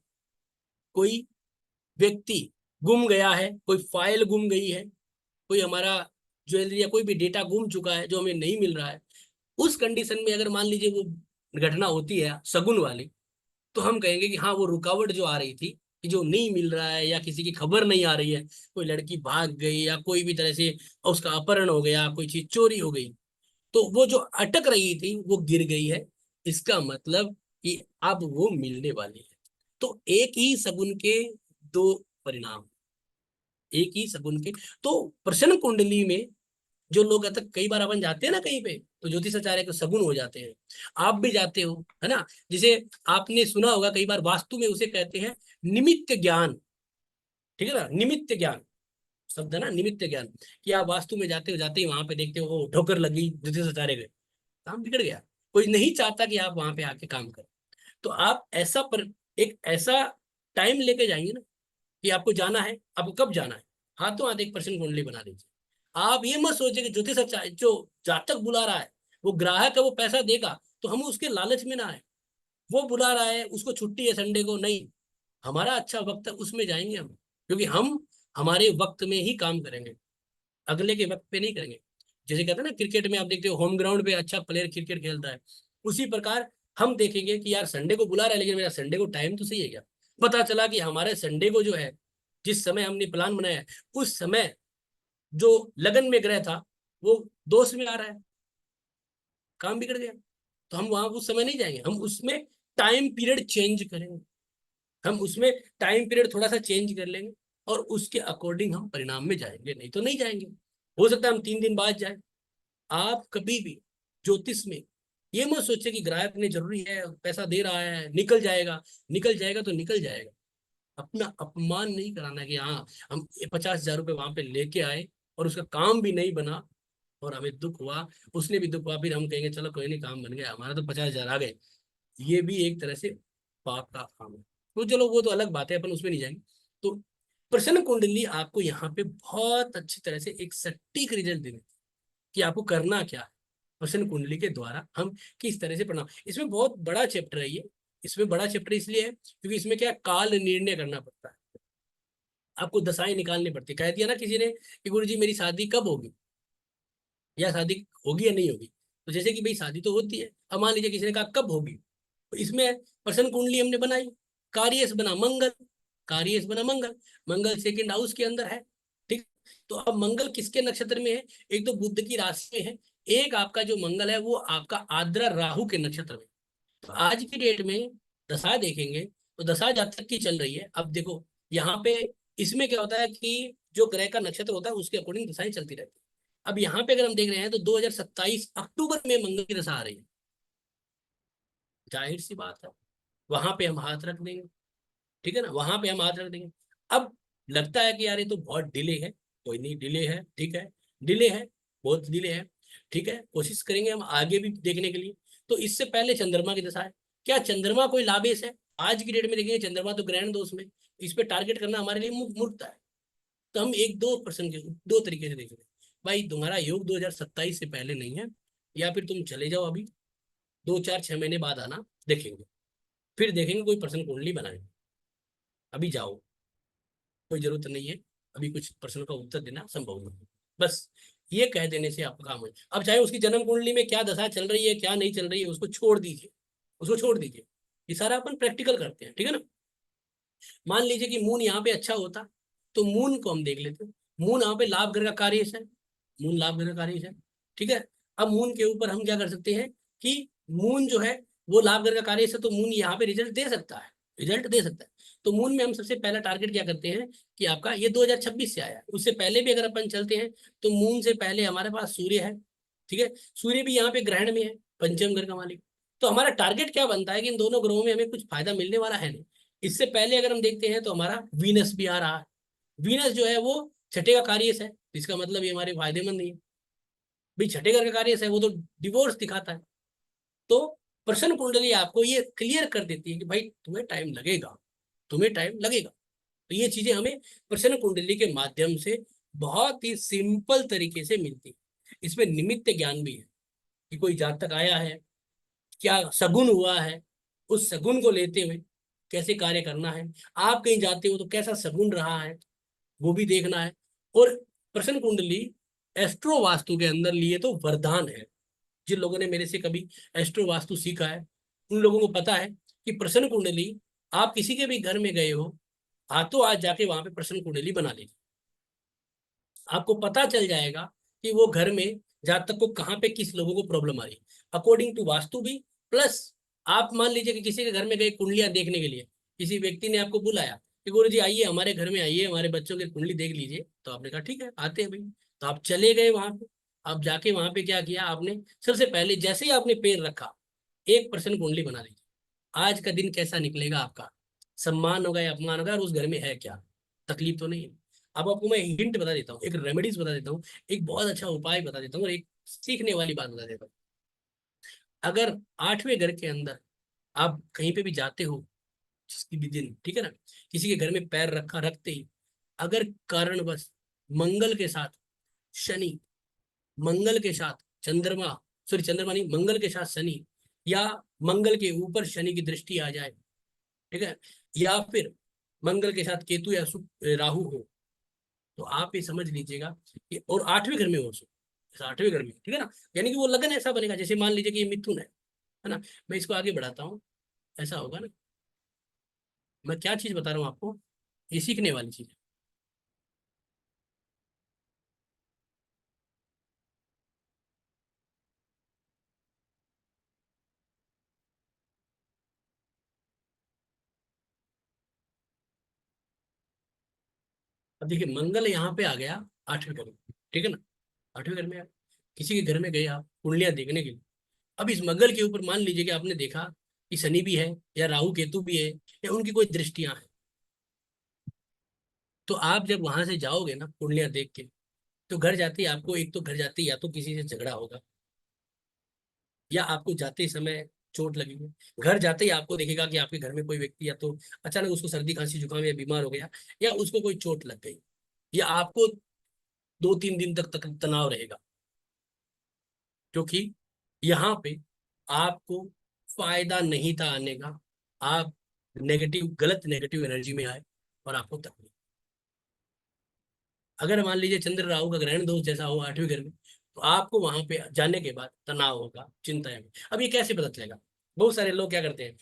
कोई व्यक्ति गुम गया है, कोई फाइल गुम गई है, कोई हमारा ज्वेलरी या कोई भी डेटा गुम चुका है जो हमें नहीं मिल रहा है, उस कंडीशन में अगर मान लीजिए वो घटना होती है शगुन वाली, तो हम कहेंगे कि हाँ वो रुकावट जो आ रही थी कि जो नहीं मिल रहा है या किसी की खबर नहीं आ रही है, कोई लड़की भाग गई या कोई भी तरह से उसका अपहरण हो गया, कोई चीज चोरी हो गई, तो वो जो अटक रही थी वो गिर गई है। इसका मतलब कि अब वो मिलने वाली है। तो एक ही शगुन के दो परिणाम, एक ही शगुन के। तो प्रश्न कुंडली में जो लोग कई बार अपन जाते हैं ना कहीं पे, तो ज्योतिषाचार्य के शगुन हो जाते हैं। आप भी जाते हो, है ना। जिसे आपने सुना होगा कई बार, वास्तु में उसे कहते हैं निमित्त ज्ञान। ठीक है ना, निमित्त ज्ञान। शब्द है ना निमित्त ज्ञान, कि आप वास्तु में जाते हो, जाते ही वहां पे देखते हो वो ठोकर लगी, जूते से उतारे गए, काम बिगड़ गया। कोई नहीं चाहता कि आप वहां पे आके काम करें। तो आप ऐसा एक ऐसा टाइम लेके जाएंगे ना कि आपको जाना है, आपको कब जाना है, हाथों हाथ एक पर्सन कुंडली बना लीजिए। आप ये मत सोचिए कि ज्योतिष जो जातक बुला रहा है वो ग्राहक है, वो पैसा देगा, तो हम उसके लालच में ना आए। वो बुला रहा है, उसको छुट्टी है संडे को, नहीं, हमारा अच्छा वक्त है उसमें जाएंगे हम, क्योंकि हम हमारे वक्त में ही काम करेंगे, अगले के वक्त पे नहीं करेंगे। जैसे कहते हैं ना क्रिकेट में आप देखते हो होम ग्राउंड पे अच्छा प्लेयर क्रिकेट खेलता है, उसी प्रकार हम देखेंगे कि यार संडे को बुला रहा है, लेकिन मेरा संडे को टाइम तो सही है क्या। पता चला कि हमारे संडे को जो है, जिस समय हमने प्लान बनाया है, उस समय जो लगन में ग्रह था वो दोष में आ रहा है, काम बिगड़ गया। तो हम वहां उस समय नहीं जाएंगे, हम उसमें टाइम पीरियड चेंज करेंगे, हम उसमें टाइम पीरियड थोड़ा सा चेंज कर लेंगे, और उसके अकॉर्डिंग हम परिणाम में जाएंगे, नहीं तो नहीं जाएंगे। हो सकता है हम 3 दिन बाद जाए। आप कभी भी ज्योतिष में ये मत सोचे कि ग्राहक ने जरूरी है, पैसा दे रहा है, निकल जाएगा। निकल जाएगा तो निकल जाएगा। अपना अपमान नहीं कराना कि हाँ हम 50,000 रुपये वहां पे लेके आए और उसका काम भी नहीं बना, और हमें दुख हुआ, उसने भी दुख हुआ, फिर हम कहेंगे चलो कोई नहीं काम बन गया, हमारा तो 50,000 आ गए। ये भी एक तरह से पाप का काम है। तो चलो वो तो अलग बात है, अपन उसमें नहीं जाएंगे। तो प्रश्न कुंडली आपको यहाँ पे बहुत अच्छी तरह से एक सटीक रिजल्ट देने कि आपको करना क्या है। प्रश्न कुंडली के द्वारा हम किस तरह से प्रणाम, इसमें बहुत बड़ा चैप्टर है ये। इसमें बड़ा चैप्टर इसलिए है क्योंकि इसमें क्या काल निर्णय करना पड़ता है, आपको दशाएं निकालनी पड़ती है। कह दिया ना किसी ने कि गुरु जी मेरी शादी कब होगी, या शादी होगी या नहीं होगी, तो जैसे कि भाई शादी तो होती है, अब मान लीजिए किसी ने कहा कब होगी, तो इसमें प्रश्न कुंडली हमने बनाई, कार्यस बना मंगल, कार्यस बना मंगल, मंगल सेकंड हाउस के अंदर है, ठीक। तो अब मंगल किसके नक्षत्र में है, एक तो बुध की राशि में है, एक आपका जो मंगल है वो आपका आद्रा राहु के नक्षत्र में। तो आज की डेट में दशा देखेंगे तो दशा जातक की चल रही है। अब देखो यहाँ पे इसमें क्या होता है कि जो ग्रह का नक्षत्र होता है उसके अकॉर्डिंग दशाएं चलती रहती है। अब यहाँ पे अगर हम देख रहे हैं तो 2027 अक्टूबर में मंगल की दशा आ रही है, जाहिर सी बात है वहां पे हम हाथ रख देंगे, ठीक है ना, वहां पे हम हाथ रख देंगे। अब लगता है कि यार ये तो बहुत डिले है, कोई नहीं डिले है, ठीक है, डिले है, बहुत डिले है, ठीक है, कोशिश करेंगे हम आगे भी देखने के लिए। तो इससे पहले चंद्रमा की दशा है, क्या चंद्रमा कोई लाभेश है, आज की डेट में देखेंगे चंद्रमा तो ग्रहण दोष में, इस पे टारगेट करना हमारे लिए मूर्खता है। तो हम एक दो पर्सन के दो तरीके से देख रहे हैं, भाई तुम्हारा योग 2027 से पहले नहीं है, या फिर तुम चले जाओ अभी 2 4 6 महीने बाद आना, देखेंगे, फिर देखेंगे कोई पर्सन कुंडली बनाएंगे। अभी जाओ, कोई जरूरत नहीं है, अभी कुछ प्रश्नों का उत्तर देना संभव नहीं है। बस ये कह देने से आपका काम है। अब चाहे उसकी जन्म कुंडली में क्या दशा चल रही है क्या नहीं चल रही है, उसको छोड़ दीजिए, उसको छोड़ दीजिए, ये सारा अपन प्रैक्टिकल करते हैं, ठीक है ना। मान लीजिए कि मून यहाँ पे अच्छा होता, तो मून को हम देख लेते हैं। मून यहाँ पे लाभ ग्रह का कार्य है, मून लाभ ग्रह का कार्य है, ठीक है। अब मून के ऊपर हम क्या कर सकते हैं कि मून जो है वो लाभ ग्रह का कार्य है, तो मून यहाँ पे रिजल्ट दे सकता है, रिजल्ट दे सकता है। तो मून में हम सबसे पहला टारगेट क्या करते हैं कि आपका ये 2026 से आया है, उससे पहले भी अगर अपन चलते हैं तो मून से पहले हमारे पास सूर्य है, ठीक है, सूर्य भी यहाँ पे ग्रहण में है, पंचम घर का मालिक। तो हमारा टारगेट क्या बनता है कि इन दोनों ग्रहों में हमें कुछ फायदा मिलने वाला है नहीं। इससे पहले अगर हम देखते हैं तो हमारा वीनस भी आ रहा है, वीनस जो है वो छठे का कार्य है, इसका मतलब ये हमारे फायदेमंद नहीं है। भाई छठे घर का कार्य है वो तो डिवोर्स दिखाता है। तो प्रश्न कुंडली आपको ये क्लियर कर देती है कि भाई तुम्हें टाइम लगेगा, तुम्हें टाइम लगेगा। तो ये चीजें हमें प्रश्न कुंडली के माध्यम से बहुत ही सिंपल तरीके से मिलती है। इसमें निमित्त ज्ञान भी है कि कोई जातक आया है, क्या सगुन हुआ है, उस सगुन को लेते हुए कैसे कार्य करना है, आप कहीं जाते हो तो कैसा सगुन रहा है वो भी देखना है। और प्रश्न कुंडली एस्ट्रो वास्तु के अंदर लिए तो वरदान है। जिन लोगों ने मेरे से कभी एस्ट्रो वास्तु सीखा है उन लोगों को पता है कि प्रश्न कुंडली, आप किसी के भी घर में गए हो, हाथों आज जाके वहां पे प्रश्न कुंडली बना लीजिए, आपको पता चल जाएगा कि वो घर में जातक को कहाँ पे किस लोगों को प्रॉब्लम आ रही है, अकॉर्डिंग टू वास्तु भी। प्लस आप मान लीजिए कि किसी के घर में गए कुंडलियां देखने के लिए, किसी व्यक्ति ने आपको बुलाया कि गुरु जी आइए हमारे घर में, आइए हमारे बच्चों की कुंडली देख लीजिए, तो आपने कहा ठीक है आते हैं भाई। तो आप चले गए वहां पे, आप जाके वहां पे क्या किया आपने, सबसे पहले जैसे ही आपने पैर रखा, एक पर्सन कुंडली बना लीजिए, आज का दिन कैसा निकलेगा आपका, सम्मान होगा या अपमान होगा, और उस घर में है क्या, तकलीफ तो नहीं है। अब आपको मैं हिंट बता देता हूँ, एक रेमेडीज बता देता हूँ, एक बहुत अच्छा उपाय बता देता हूँ, और एक सीखने वाली बात बता देता हूँ। अगर 8वें घर के अंदर आप कहीं पे भी जाते हो, किसी भी दिन, ठीक है ना, किसी के घर में पैर रखते ही अगर कारणवश मंगल के साथ शनि, मंगल के साथ चंद्रमा, सॉरी चंद्रमा नहीं, मंगल के साथ शनि, या मंगल के ऊपर शनि की दृष्टि आ जाए, ठीक है, या फिर मंगल के साथ केतु या राहु हो, तो आप ये समझ लीजिएगा कि, और 8वें घर में हो, 8वें घर में, ठीक है ना, यानी कि वो लगन ऐसा बनेगा जैसे मान लीजिए कि ये मिथुन है ना, मैं इसको आगे बढ़ाता हूँ, ऐसा होगा ना, मैं क्या चीज बता रहा हूँ आपको, ये सीखने वाली चीज है। अब देखिए मंगल यहाँ पे आ गया 8वें घर में, ठीक है ना, 8वें घर में किसी के घर में गए आप कुंडलियां देखने के लिए। अब इस मंगल के ऊपर मान लीजिए कि आपने देखा कि शनि भी है, या राहु केतु भी है, या उनकी कोई दृष्टियां हैं, तो आप जब वहां से जाओगे ना कुंडलियां देख के, तो घर जाते ही आपको, एक तो घर जाते ही या तो किसी से झगड़ा होगा, या आपको जाते समय चोट लगेगी। घर जाते ही आपको देखेगा कि आपके घर में कोई व्यक्ति या तो अचानक उसको सर्दी खांसी जुकाम या बीमार हो गया, या उसको कोई चोट लग गई, या आपको 2-3 दिन तक तनाव रहेगा, क्योंकि यहाँ पे आपको फायदा नहीं था आने का, आप गलत नेगेटिव एनर्जी में आए और आपको तकलीफ। अगर मान लीजिए चंद्र राहु का ग्रहण दोष जैसा हो 8वें घर में, तो आपको वहां पे जाने के बाद तनाव होगा, चिंताएं होगी। अब ये कैसे पता चलेगा? बहुत सारे लोग क्या करते हैं,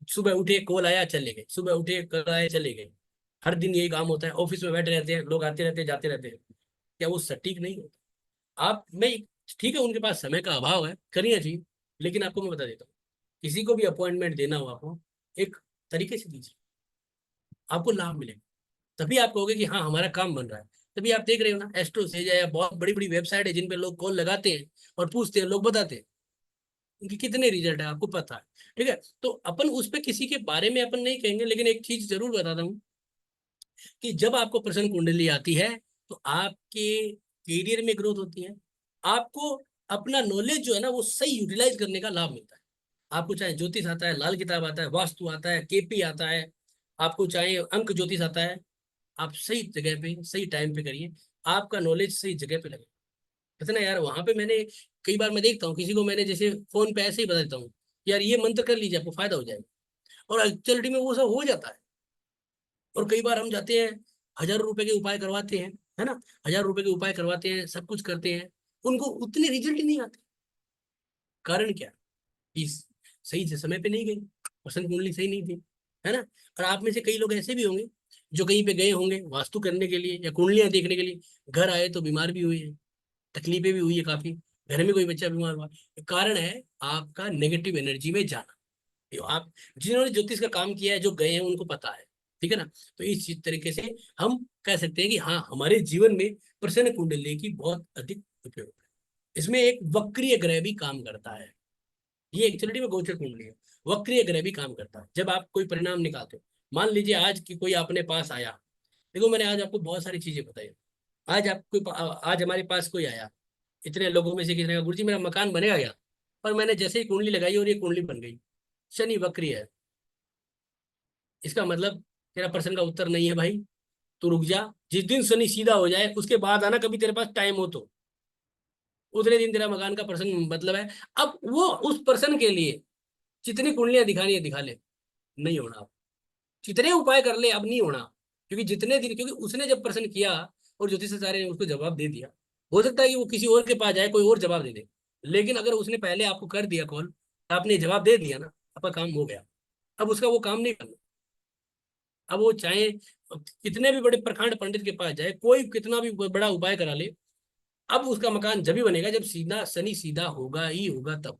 सुबह उठे कॉल आया चले गए, सुबह उठे कॉल आया चले गए, हर दिन यही काम होता है, ऑफिस में बैठे रहते हैं, लोग आते रहते हैं जाते रहते हैं, क्या वो सटीक नहीं होता? आप मैं ठीक है, उनके पास समय का अभाव है, करिए चाहिए, लेकिन आपको मैं बता देता हूँ, किसी को भी अपॉइंटमेंट देना हो आपको, एक तरीके से दीजिए, आपको लाभ मिलेगा। तभी आप कहोगे कि हाँ हमारा काम बन रहा है। तभी आप देख रहे हो ना, एस्ट्रो सेजा या बहुत बड़ी बड़ी वेबसाइट है जिन पे लोग कॉल लगाते हैं और पूछते हैं, लोग बताते हैं उनके कितने रिजल्ट है, आपको पता है, ठीक है। तो अपन उस पे किसी के बारे में अपन नहीं कहेंगे, लेकिन एक चीज जरूर बताता हूँ कि जब आपको प्रश्न कुंडली आती है, तो आपके करियर में ग्रोथ होती है, आपको अपना नॉलेज जो है ना वो सही यूटिलाइज करने का लाभ मिलता है। आपको चाहे ज्योतिष आता है, लाल किताब आता है, वास्तु आता है, केपी आता है, आपको चाहे अंक ज्योतिष आता है, आप सही जगह पे सही टाइम पे करिए, आपका नॉलेज सही जगह पे लगे। कहते ना यार, वहां पे मैंने कई बार मैं देखता हूँ किसी को, मैंने जैसे फोन पे ऐसे ही बता देता हूँ, यार ये मंत्र कर लीजिए आपको फायदा हो जाएगा, और एक्चुअलिटी में वो सब हो जाता है। और कई बार हम जाते हैं, 1000 रुपए के उपाय करवाते हैं, है ना, 1000 रुपए के उपाय करवाते हैं, सब कुछ करते हैं, उनको उतने रिजल्ट ही नहीं आते। कारण क्या? इस सही से समय पे नहीं गई, पसंद कुंडली सही नहीं थी, है ना। और आप में से कई लोग ऐसे भी होंगे जो कहीं पे गए होंगे वास्तु करने के लिए या कुंडलियां देखने के लिए, घर आए तो बीमार भी हुए हैं, तकलीफें भी हुई है काफी, घर में कोई बच्चा बीमार हुआ। कारण है आपका नेगेटिव एनर्जी में जाना। ये आप जिन्होंने ज्योतिष का काम किया है, जो गए हैं, उनको पता है, ठीक है ना। तो इस तरीके से हम कह सकते हैं कि हाँ हमारे जीवन में प्रश्न कुंडली की बहुत अधिक उपयोग है। इसमें एक वक्रीय ग्रह भी काम करता है, ये एक्चुअलिटी में गोचर कुंडली है, वक्रीय ग्रह भी काम करता है। जब आप कोई परिणाम निकालते हो, मान लीजिए आज की कोई अपने पास आया, देखो मैंने आज आपको बहुत सारी चीजें बताई, आज हमारे पास कोई आया, इतने लोगों में से किसी ने कहा गुरुजी मेरा मकान बनेगा क्या, पर मैंने जैसे ही कुंडली लगाई और ये कुंडली बन गई, शनि वक्री है, इसका मतलब तेरा प्रश्न का उत्तर नहीं है भाई, तू रुक जा, जिस दिन शनि सीधा हो जाए उसके बाद आना, कभी तेरे पास टाइम हो तो, उतने दिन तेरा मकान का प्रश्न मतलब है। अब वो उस पर्सन के लिए जितनी कुंडलियां दिखानी है दिखा ले, नहीं होना, जितने उपाय कर ले अब नहीं होना, क्योंकि जितने दिन, क्योंकि उसने जब प्रश्न किया और ज्योतिषाचार्य ने उसको जवाब दे दिया, हो सकता है कि वो किसी और के पास जाए, कोई और जवाब दे दे, लेकिन अगर उसने पहले आपको कर दिया कॉल, आपने जवाब दे दिया ना, आपका काम हो गया। अब उसका वो काम नहीं करना। अब वो चाहे कितने भी बड़े प्रखंड पंडित के पास जाए, कोई कितना भी बड़ा उपाय करा ले, अब उसका मकान जब ही बनेगा जब सीधा शनि सीधा होगा ही होगा तब।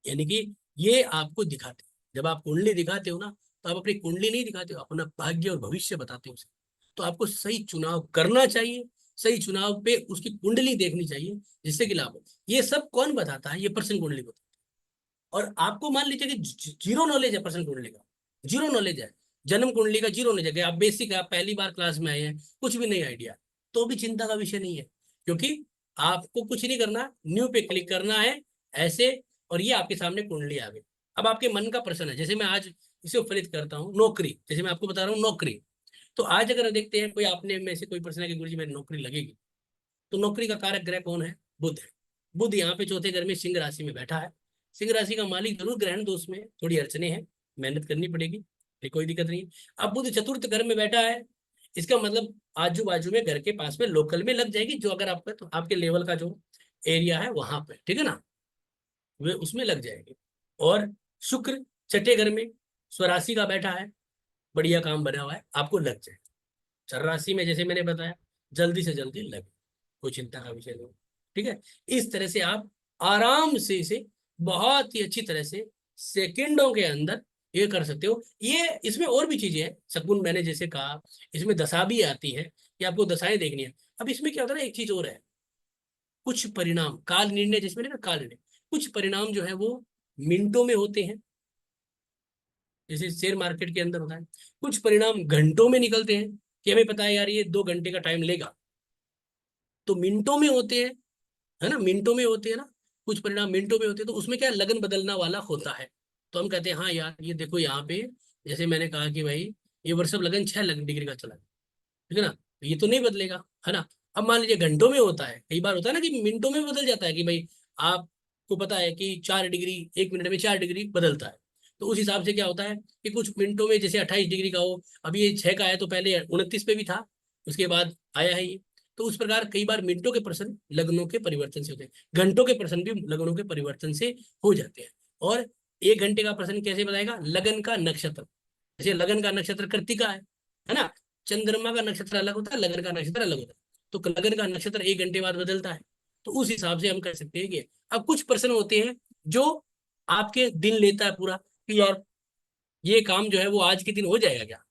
यानी कि ये आपको दिखाते हैं। जब आप कुंडली दिखाते हो ना, तो आप अपनी कुंडली नहीं दिखाते हो, अपना भाग्य और भविष्य बताते हो उसे। तो आपको सही चुनाव करना चाहिए, सही चुनाव पे उसकी कुंडली देखनी चाहिए, जिससे कि लाभ हो। ये सब कौन बताता है? ये पर्सन कुंडली बताता है। और आपको मान लीजिए कि जीरो नॉलेज है पर्सन कुंडली का, जीरो नॉलेज है, जन्म कुंडली का जीरो होने जगह, आप बेसिक, आप पहली बार क्लास में आए हैं, कुछ भी नहीं आइडिया, तो भी चिंता का विषय नहीं है, क्योंकि आपको कुछ नहीं करना, न्यू पे क्लिक करना है ऐसे, और ये आपके सामने कुंडली आ गई। अब आपके मन का प्रश्न है, जैसे मैं आज इसे फलित करता हूँ, नौकरी, जैसे मैं आपको बता रहा हूँ नौकरी, तो आज अगर देखते हैं कोई आपने में से कोई प्रश्न है कि गुरुजी मेरी नौकरी लगेगी, तो नौकरी का कारक ग्रह कौन है? बुध है। बुध यहाँ पे चौथे घर में सिंह राशि में बैठा है। सिंह राशि का मालिक जरूर ग्रहण दोष में, थोड़ी अड़चने हैं, मेहनत करनी पड़ेगी, ये कोई दिक्कत नहीं है। अब बुध चतुर्थ घर में बैठा है, इसका मतलब आजू बाजू में घर के पास में लोकल में लग जाएगी, जो अगर आपका तो आपके लेवल का जो एरिया है वहां पे, ठीक है ना, वे उसमें लग जाएगी। और शुक्र छठे घर में स्वराशि का बैठा है, बढ़िया काम बना हुआ है, आपको लग जाए। चर राशि में जैसे मैंने बताया, जल्दी से जल्दी लगे, कोई चिंता का विषय नहीं। ठीक है, इस तरह से आप आराम से इसे बहुत ही अच्छी तरह से सेकंडों के अंदर ये कर सकते हो। ये इसमें और भी चीजें हैं शकुन, मैंने जैसे कहा, इसमें दशा भी आती है कि आपको दशाएं देखनी है। अब इसमें क्या होता है ना, एक चीज और है, कुछ परिणाम काल निर्णय, जिसमें ना काल निर्णय, कुछ परिणाम जो है वो मिनटों में होते हैं, जैसे शेयर मार्केट के अंदर होता है। कुछ परिणाम घंटों में निकलते हैं, कि हमें पता है यार ये 2 घंटे का टाइम लेगा, तो मिनटों में होते हैं, है ना, मिनटों में होते हैं ना, कुछ परिणाम मिनटों में होते हैं, तो उसमें क्या लगन बदलना वाला होता है। तो हम कहते हैं हाँ यार ये देखो यहाँ पे, जैसे मैंने कहा कि भाई ये वर्षभ लगन 6 डिग्री का चला है, ठीक है ना, तो ये तो नहीं बदलेगा, है ना। अब मान लीजिए घंटों में होता है, कई बार होता है ना कि मिनटों में बदल जाता है, कि भाई आपको पता है कि 4 डिग्री, 1 मिनट में 4 डिग्री बदलता है, तो उस हिसाब से क्या होता है कि कुछ मिनटों में जैसे 28 डिग्री का हो, अभी ये 6 का है तो पहले 29 पे भी था, उसके बाद आया है ये। तो उस प्रकार कई बार मिनटों के प्रश्न लग्नों के परिवर्तन से होते हैं, घंटों के प्रश्न भी लग्नों के परिवर्तन से हो जाते हैं। और 1 घंटे का प्रश्न कैसे बताएगा? लगन का नक्षत्र, जैसे लगन का नक्षत्र कृत्तिका है ना, चंद्रमा का नक्षत्र अलग होता है, लगन का नक्षत्र अलग होता है, तो लगन का नक्षत्र 1 घंटे बाद बदलता है। तो उस हिसाब से हम कह सकते हैं कि अब कुछ प्रश्न होते हैं जो आपके दिन लेता है पूरा, कि यार ये काम जो है वो आज के दिन हो जाएगा क्या?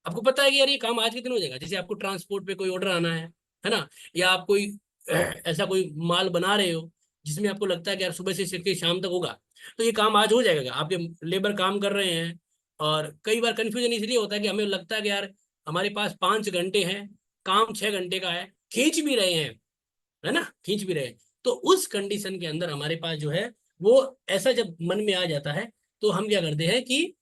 आपको पता है कि यार ये काम आज के दिन हो जाएगा, जैसे आपको ट्रांसपोर्ट पे कोई ऑर्डर आना है ना, या आप कोई ऐसा कोई माल बना रहे हो जिसमें आपको लगता है कि यार सुबह से लेकर शाम तक होगा, तो ये काम आज हो जाएगा। आपके लेबर काम कर रहे हैं, और कई बार कंफ्यूजन इसलिए होता है कि हमें लगता है कि यार हमारे पास 5 घंटे हैं, काम 6 घंटे का है, खींच भी रहे हैं, है ना, खींच भी रहे हैं। तो उस कंडीशन के अंदर हमारे पास जो है वो ऐसा जब मन में आ जाता है, तो हम क्या करते हैं कि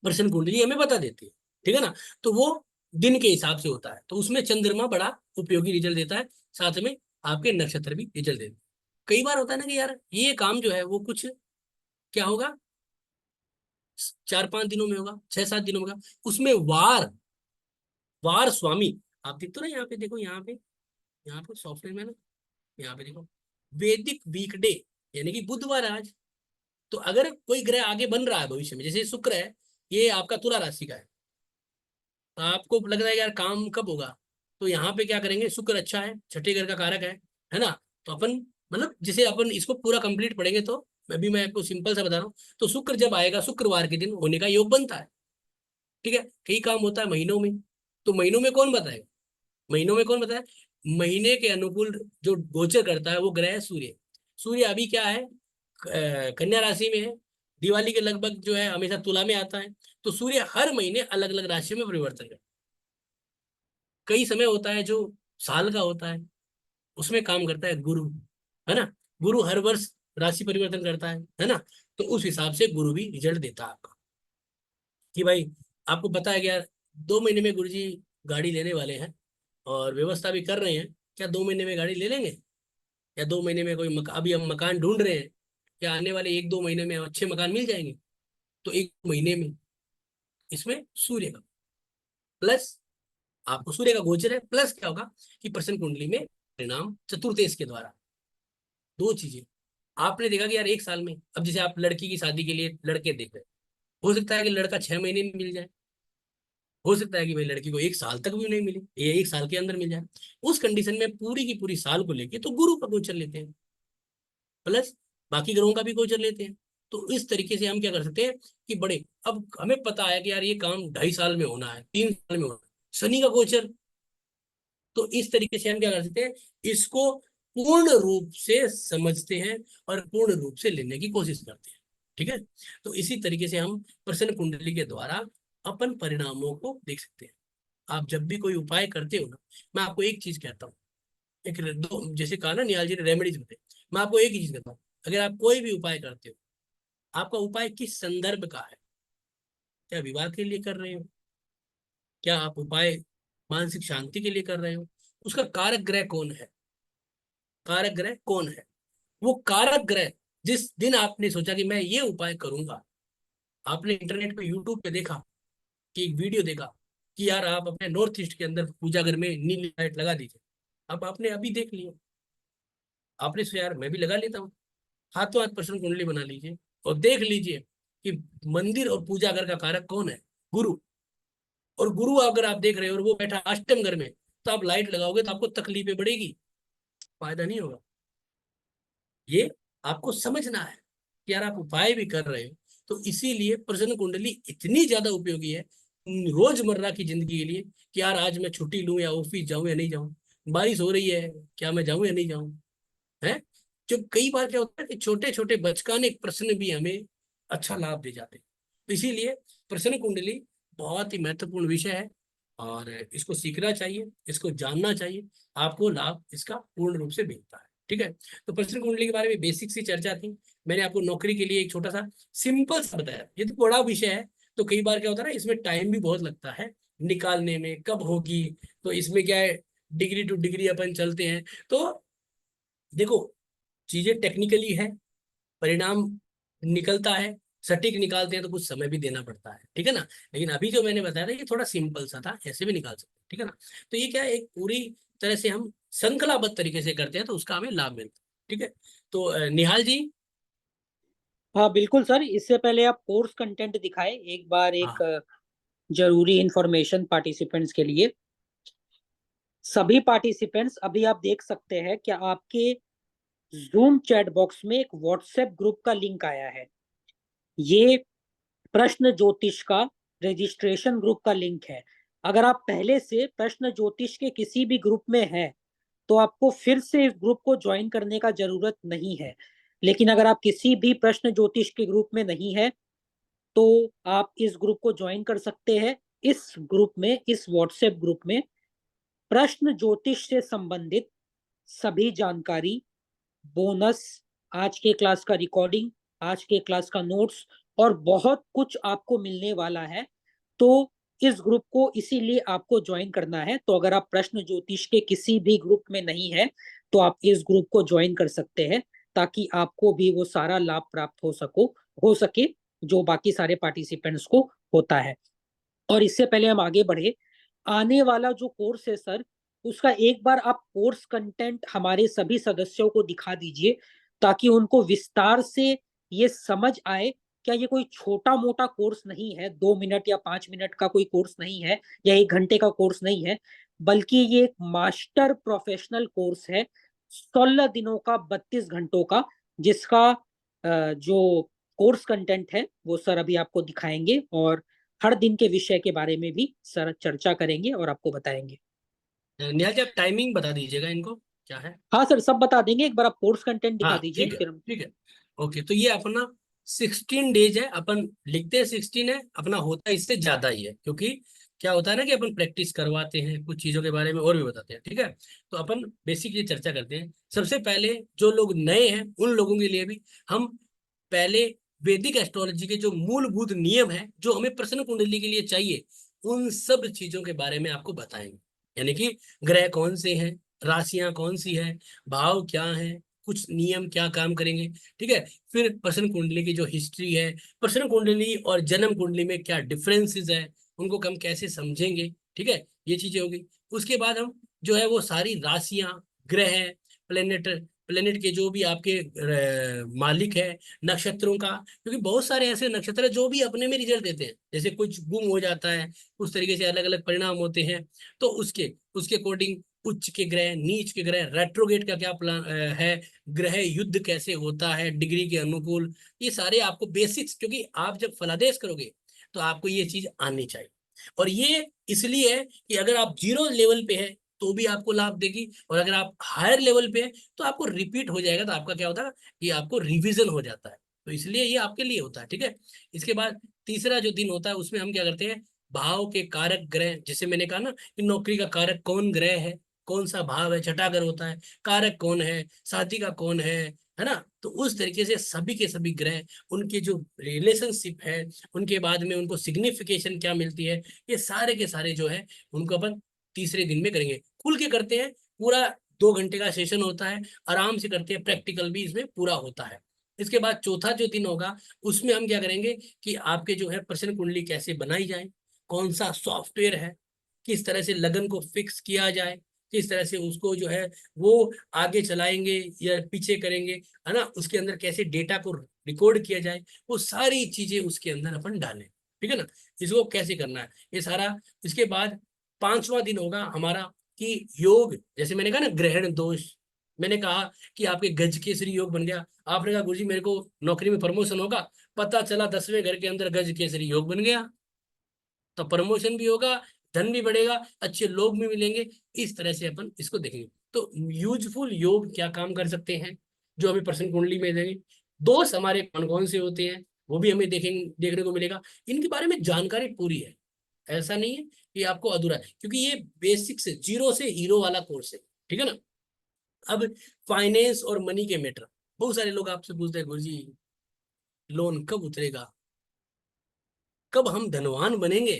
प्रश्न कुंडली हमें बता देती है, ठीक है ना। तो वो दिन के हिसाब से होता है, तो उसमें चंद्रमा बड़ा उपयोगी रिजल्ट देता है, साथ में आपके नक्षत्र भी रिजल्ट देते हैं। कई बार होता है ना कि यार ये काम जो है वो कुछ क्या होगा, 4-5 दिनों में होगा, 6-7 दिनों में होगा, उसमें वार, वार स्वामी, आप देखते हो ना यहाँ पे, देखो यहाँ पे सॉफ्टवेयर में ना, यहाँ पे देखो वैदिक वीकडे, यानी कि बुधवार आज। तो अगर कोई ग्रह आगे बन रहा है भविष्य में, जैसे शुक्र है, ये आपका तुला राशि का है, तो आपको लग रहा है यार काम कब होगा, तो यहाँ पे क्या करेंगे, शुक्र अच्छा है, छठे घर का कारक है ना, तो अपन मतलब जिसे अपन इसको पूरा कंप्लीट पढ़ेंगे, तो मैं आपको सिंपल सा बता रहा हूँ, तो शुक्र जब आएगा शुक्रवार के दिन होने का योग बनता है, ठीक है। कई काम होता है महीनों में, तो महीनों में कौन बताएगा, महीनों में कौन बताए? महीने के अनुकूल जो गोचर करता है वो ग्रह है सूर्य। सूर्य अभी क्या है, कन्या राशि में है, दिवाली के लगभग जो है हमेशा तुला में आता है। तो सूर्य हर महीने अलग अलग राशियों में परिवर्तन करता है। कई समय होता है जो साल का होता है, उसमें काम करता है गुरु, है ना, गुरु हर वर्ष राशि परिवर्तन करता है ना। तो उस हिसाब से गुरु भी रिजल्ट देता है आपका, कि भाई आपको पता है कि यार 2 महीने में गुरुजी गाड़ी लेने वाले हैं, और व्यवस्था भी कर रहे हैं, क्या 2 महीने में गाड़ी ले लेंगे? या 2 महीने में कोई अभी हम मकान ढूंढ रहे हैं, क्या आने वाले 1-2 महीने में अच्छे मकान मिल जाएंगे? तो 1 महीने में इसमें सूर्य का प्लस, आपको सूर्य का गोचर है, प्लस क्या होगा कि प्रश्न कुंडली में परिणाम चतुर्थेश के द्वारा, दो चीजें आपने देखा कि यार 1 साल में, अब जैसे आप लड़की की शादी के लिए लड़के देख रहे हैं, हो सकता है कि लड़का 6 महीने में मिल जाए, हो सकता है कि भाई लड़की को 1 साल तक भी नहीं मिले, ये 1 साल के अंदर मिल जाए। उस कंडीशन में पूरी की पूरी साल को लेके तो गुरु का गोचर लेते हैं, प्लस बाकी ग्रहों का भी गोचर लेते हैं। तो इस तरीके से हम क्या कर सकते हैं कि बड़े, अब हमें पता है कि यार ये काम 2.5 साल में होना है, 3 साल में होना है, शनि का गोचर, तो इस तरीके से हम क्या कर सकते हैं, इसको पूर्ण रूप से समझते हैं और पूर्ण रूप से लेने की कोशिश करते हैं, ठीक है। तो इसी तरीके से हम प्रश्न कुंडली के द्वारा अपन परिणामों को देख सकते हैं। आप जब भी कोई उपाय करते हो ना, मैं आपको एक चीज कहता हूँ, एक दो जैसे कहा ना निहाल जी ने रेमेडीज बताई, मैं आपको एक ही चीज कहता हूँ, अगर आप कोई भी उपाय करते हो, आपका उपाय किस संदर्भ का है? क्या विवाह के लिए कर रहे हो? क्या आप उपाय मानसिक शांति के लिए कर रहे हो? उसका कारक ग्रह कौन है? कारक ग्रह कौन है? वो कारक ग्रह जिस दिन आपने सोचा कि मैं ये उपाय करूंगा, आपने इंटरनेट पे यूट्यूब पे देखा कि एक वीडियो देखा कि यार आप अपने नॉर्थ ईस्ट के अंदर पूजा घर में नीली लाइट लगा दीजिए, अब आपने अभी देख लिया, आपने सोचा यार मैं भी लगा लेता हूँ, हाथों हाथ प्रश्न कुंडली बना लीजिए और देख लीजिए कि मंदिर और पूजा घर का कारक कौन है? गुरु। और गुरु अगर आप देख रहे हो और वो बैठा अष्टम घर में, तो आप लाइट लगाओगे तो आपको तकलीफें बढ़ेगी, फायदा नहीं होगा। ये आपको समझना है कि यार आप उपाय भी कर रहे हो, तो इसीलिए प्रश्न कुंडली इतनी ज्यादा उपयोगी है रोजमर्रा की जिंदगी के लिए कि यार आज मैं छुट्टी लूं या ऑफिस जाऊं या नहीं जाऊं, बारिश हो रही है, क्या मैं जाऊं या नहीं जाऊं, है। जो कई बार क्या होता है कि छोटे छोटे बचकाने प्रश्न भी हमें अच्छा लाभ दे जाते हैं। तो इसीलिए प्रश्न कुंडली बहुत ही महत्वपूर्ण विषय है और इसको सीखना चाहिए, इसको जानना चाहिए, आपको लाभ इसका पूर्ण रूप से मिलता है। ठीक है, तो प्रश्न कुंडली के बारे में बेसिक सी चर्चा थी, मैंने आपको नौकरी के लिए एक छोटा सा सिंपल सा बताया। ये तो बड़ा विषय है, तो कई बार क्या होता है ना, इसमें टाइम भी बहुत लगता है निकालने में, कब होगी, तो इसमें क्या है, डिग्री टू डिग्री अपन चलते हैं। तो देखो, चीजें टेक्निकली है, परिणाम निकलता है, सटीक निकालते हैं तो कुछ समय भी देना पड़ता है, ठीक है ना। लेकिन अभी जो मैंने बताया था ये थोड़ा सिंपल सा था, ऐसे भी निकाल सकते हैं, ठीक है ना। तो ये क्या है, एक पूरी तरह से हम श्रृंखलाबद्ध तरीके से करते हैं तो उसका हमें लाभ मिलता है। ठीक है, तो निहाल जी। हाँ बिल्कुल सर, इससे पहले आप कोर्स कंटेंट दिखाए एक बार, एक हाँ जरूरी इंफॉर्मेशन पार्टिसिपेंट्स के लिए। सभी पार्टिसिपेंट्स अभी आप देख सकते हैं कि आपके जूम चैट बॉक्स में एक व्हाट्सएप ग्रुप का लिंक आया है। ये प्रश्न ज्योतिष का रजिस्ट्रेशन ग्रुप का लिंक है। अगर आप पहले से प्रश्न ज्योतिष के किसी भी ग्रुप में हैं तो आपको फिर से इस ग्रुप को ज्वाइन करने का जरूरत नहीं है। लेकिन अगर आप किसी भी प्रश्न ज्योतिष के ग्रुप में नहीं है तो आप इस ग्रुप को ज्वाइन कर सकते हैं। इस ग्रुप में, इस व्हाट्सएप ग्रुप में प्रश्न ज्योतिष से संबंधित सभी जानकारी, बोनस, आज के क्लास का रिकॉर्डिंग, आज के क्लास का नोट्स और बहुत कुछ आपको मिलने वाला है। तो इस ग्रुप को इसीलिए आपको ज्वाइन करना है। तो अगर आप प्रश्न ज्योतिष के किसी भी ग्रुप में नहीं है तो आप इस ग्रुप को ज्वाइन कर सकते हैं, ताकि आपको भी वो सारा लाभ प्राप्त हो सके जो बाकी सारे पार्टिसिपेंट्स को होता है। और इससे पहले हम आगे बढ़े, आने वाला जो कोर्स है सर, उसका एक बार आप कोर्स कंटेंट हमारे सभी सदस्यों को दिखा दीजिए, ताकि उनको विस्तार से ये समझ आए। क्या ये कोई छोटा मोटा कोर्स नहीं है, 2 मिनट या 5 मिनट का कोई कोर्स नहीं है, या 1 घंटे का कोर्स नहीं है, बल्कि ये एक मास्टर प्रोफेशनल कोर्स है, 16 दिनों का, 32 घंटों का, जिसका जो कोर्स कंटेंट है वो सर अभी आपको दिखाएंगे, और हर दिन के विषय के बारे में भी सर चर्चा करेंगे और आपको बताएंगे। निहाल जी, आप टाइमिंग बता दीजिएगा इनको क्या है। हाँ सर, सब बता देंगे, एक बार आप कोर्स कंटेंट दिखा हाँ दीजिए ठीक है, फिर हम। ठीक है। ओके, तो ये अपना 16 डेज है, अपन लिखते हैं 16 है, अपना होता है इससे ज्यादा ही है, क्योंकि क्या होता है ना कि अपन प्रैक्टिस करवाते हैं कुछ चीजों के बारे में और भी बताते हैं, ठीक है। तो अपन बेसिकली चर्चा करते हैं। सबसे पहले जो लोग नए हैं उन लोगों के लिए भी हम पहले वैदिक एस्ट्रोलॉजी के जो मूलभूत नियम है जो हमें प्रश्न कुंडली के लिए चाहिए, उन सब चीजों के बारे में आपको बताएंगे। यानी कि ग्रह कौन से हैं, राशियां कौन सी है, भाव क्या है, कुछ नियम क्या काम करेंगे, ठीक है। फिर प्रश्न कुंडली की जो हिस्ट्री है, प्रश्न कुंडली और जन्म कुंडली में क्या डिफरेंसेस है, उनको हम कैसे समझेंगे, ठीक है, ये चीजें होगी। उसके बाद हम जो है वो सारी राशियां, ग्रह, प्लेनेट, प्लेनेट के जो भी आपके मालिक है, नक्षत्रों का, क्योंकि बहुत सारे ऐसे नक्षत्र हैं जो भी अपने में रिजल्ट देते हैं, जैसे कुछ गुम हो जाता है, उस तरीके से अलग अलग परिणाम होते हैं। तो उसके उसके अकॉर्डिंग उच्च के ग्रह, नीच के ग्रह, रेट्रोगेट का क्या प्लान है, ग्रह युद्ध कैसे होता है डिग्री के अनुकूल, ये सारे आपको बेसिक्स, क्योंकि आप जब फलादेश करोगे तो आपको ये चीज आनी चाहिए। और ये इसलिए है कि अगर आप जीरो लेवल पे है तो भी आपको लाभ देगी, और अगर आप हायर लेवल पे है तो आपको रिपीट हो जाएगा, तो आपका क्या होता है कि आपको रिवीजन हो जाता है। तो इसलिए ये आपके लिए होता है, ठीक है। इसके बाद तीसरा जो दिन होता है उसमें हम क्या करते हैं, भाव के कारक ग्रह, जैसे मैंने कहा ना कि नौकरी का कारक कौन ग्रह है, कौन सा भाव है, छठा घर होता है, कारक कौन है, शादी का कौन है ना। तो उस तरीके से सभी के सभी ग्रह, उनके जो रिलेशनशिप है, उनके बाद में उनको सिग्निफिकेशन क्या मिलती है, ये सारे के सारे जो है उनको अपन तीसरे दिन में करेंगे। खुल के करते हैं, पूरा 2 घंटे का सेशन होता है, आराम से करते हैं, प्रैक्टिकल भी इसमें पूरा होता है। इसके बाद चौथा जो दिन होगा उसमें हम क्या करेंगे कि आपके जो है प्रश्न कुंडली कैसे बनाई जाए, कौन सा सॉफ्टवेयर है, किस तरह से लगन को फिक्स किया जाए, किस तरह से उसको जो है वो आगे चलाएंगे या पीछे करेंगे, है ना, उसके अंदर कैसे डेटा को रिकॉर्ड किया जाए, वो सारी चीजें उसके अंदर अपन डालें। ठीक है ना, इसको कैसे करना है ये सारा। इसके बाद पांचवा दिन होगा हमारा कि योग, जैसे मैंने कहा ना ग्रहण दोष, मैंने कहा कि आपके गज केसरी योग बन गया, आपने कहा गुरुजी मेरे को नौकरी में प्रमोशन होगा, पता चला 10वें घर के अंदर गज केसरी योग बन गया, तो प्रमोशन भी होगा, धन भी बढ़ेगा, अच्छे लोग भी मिलेंगे। इस तरह से अपन इसको देखेंगे। तो यूजफुल योग क्या काम कर सकते हैं जो हमें प्रश्न कुंडली में देंगे, दोष हमारे कौन कौन से होते हैं वो भी हमें देखेंगे, देखने को मिलेगा। इनके बारे में जानकारी पूरी है, ऐसा नहीं है कि आपको अधूरा है, क्योंकि ये बेसिक से जीरो से हीरो वाला कोर्स है। ठीक है ना। अब फाइनेंस और मनी के मैटर, बहुत सारे लोग आपसे पूछते हैं गुरुजी लोन कब उतरेगा, कब हम धनवान बनेंगे।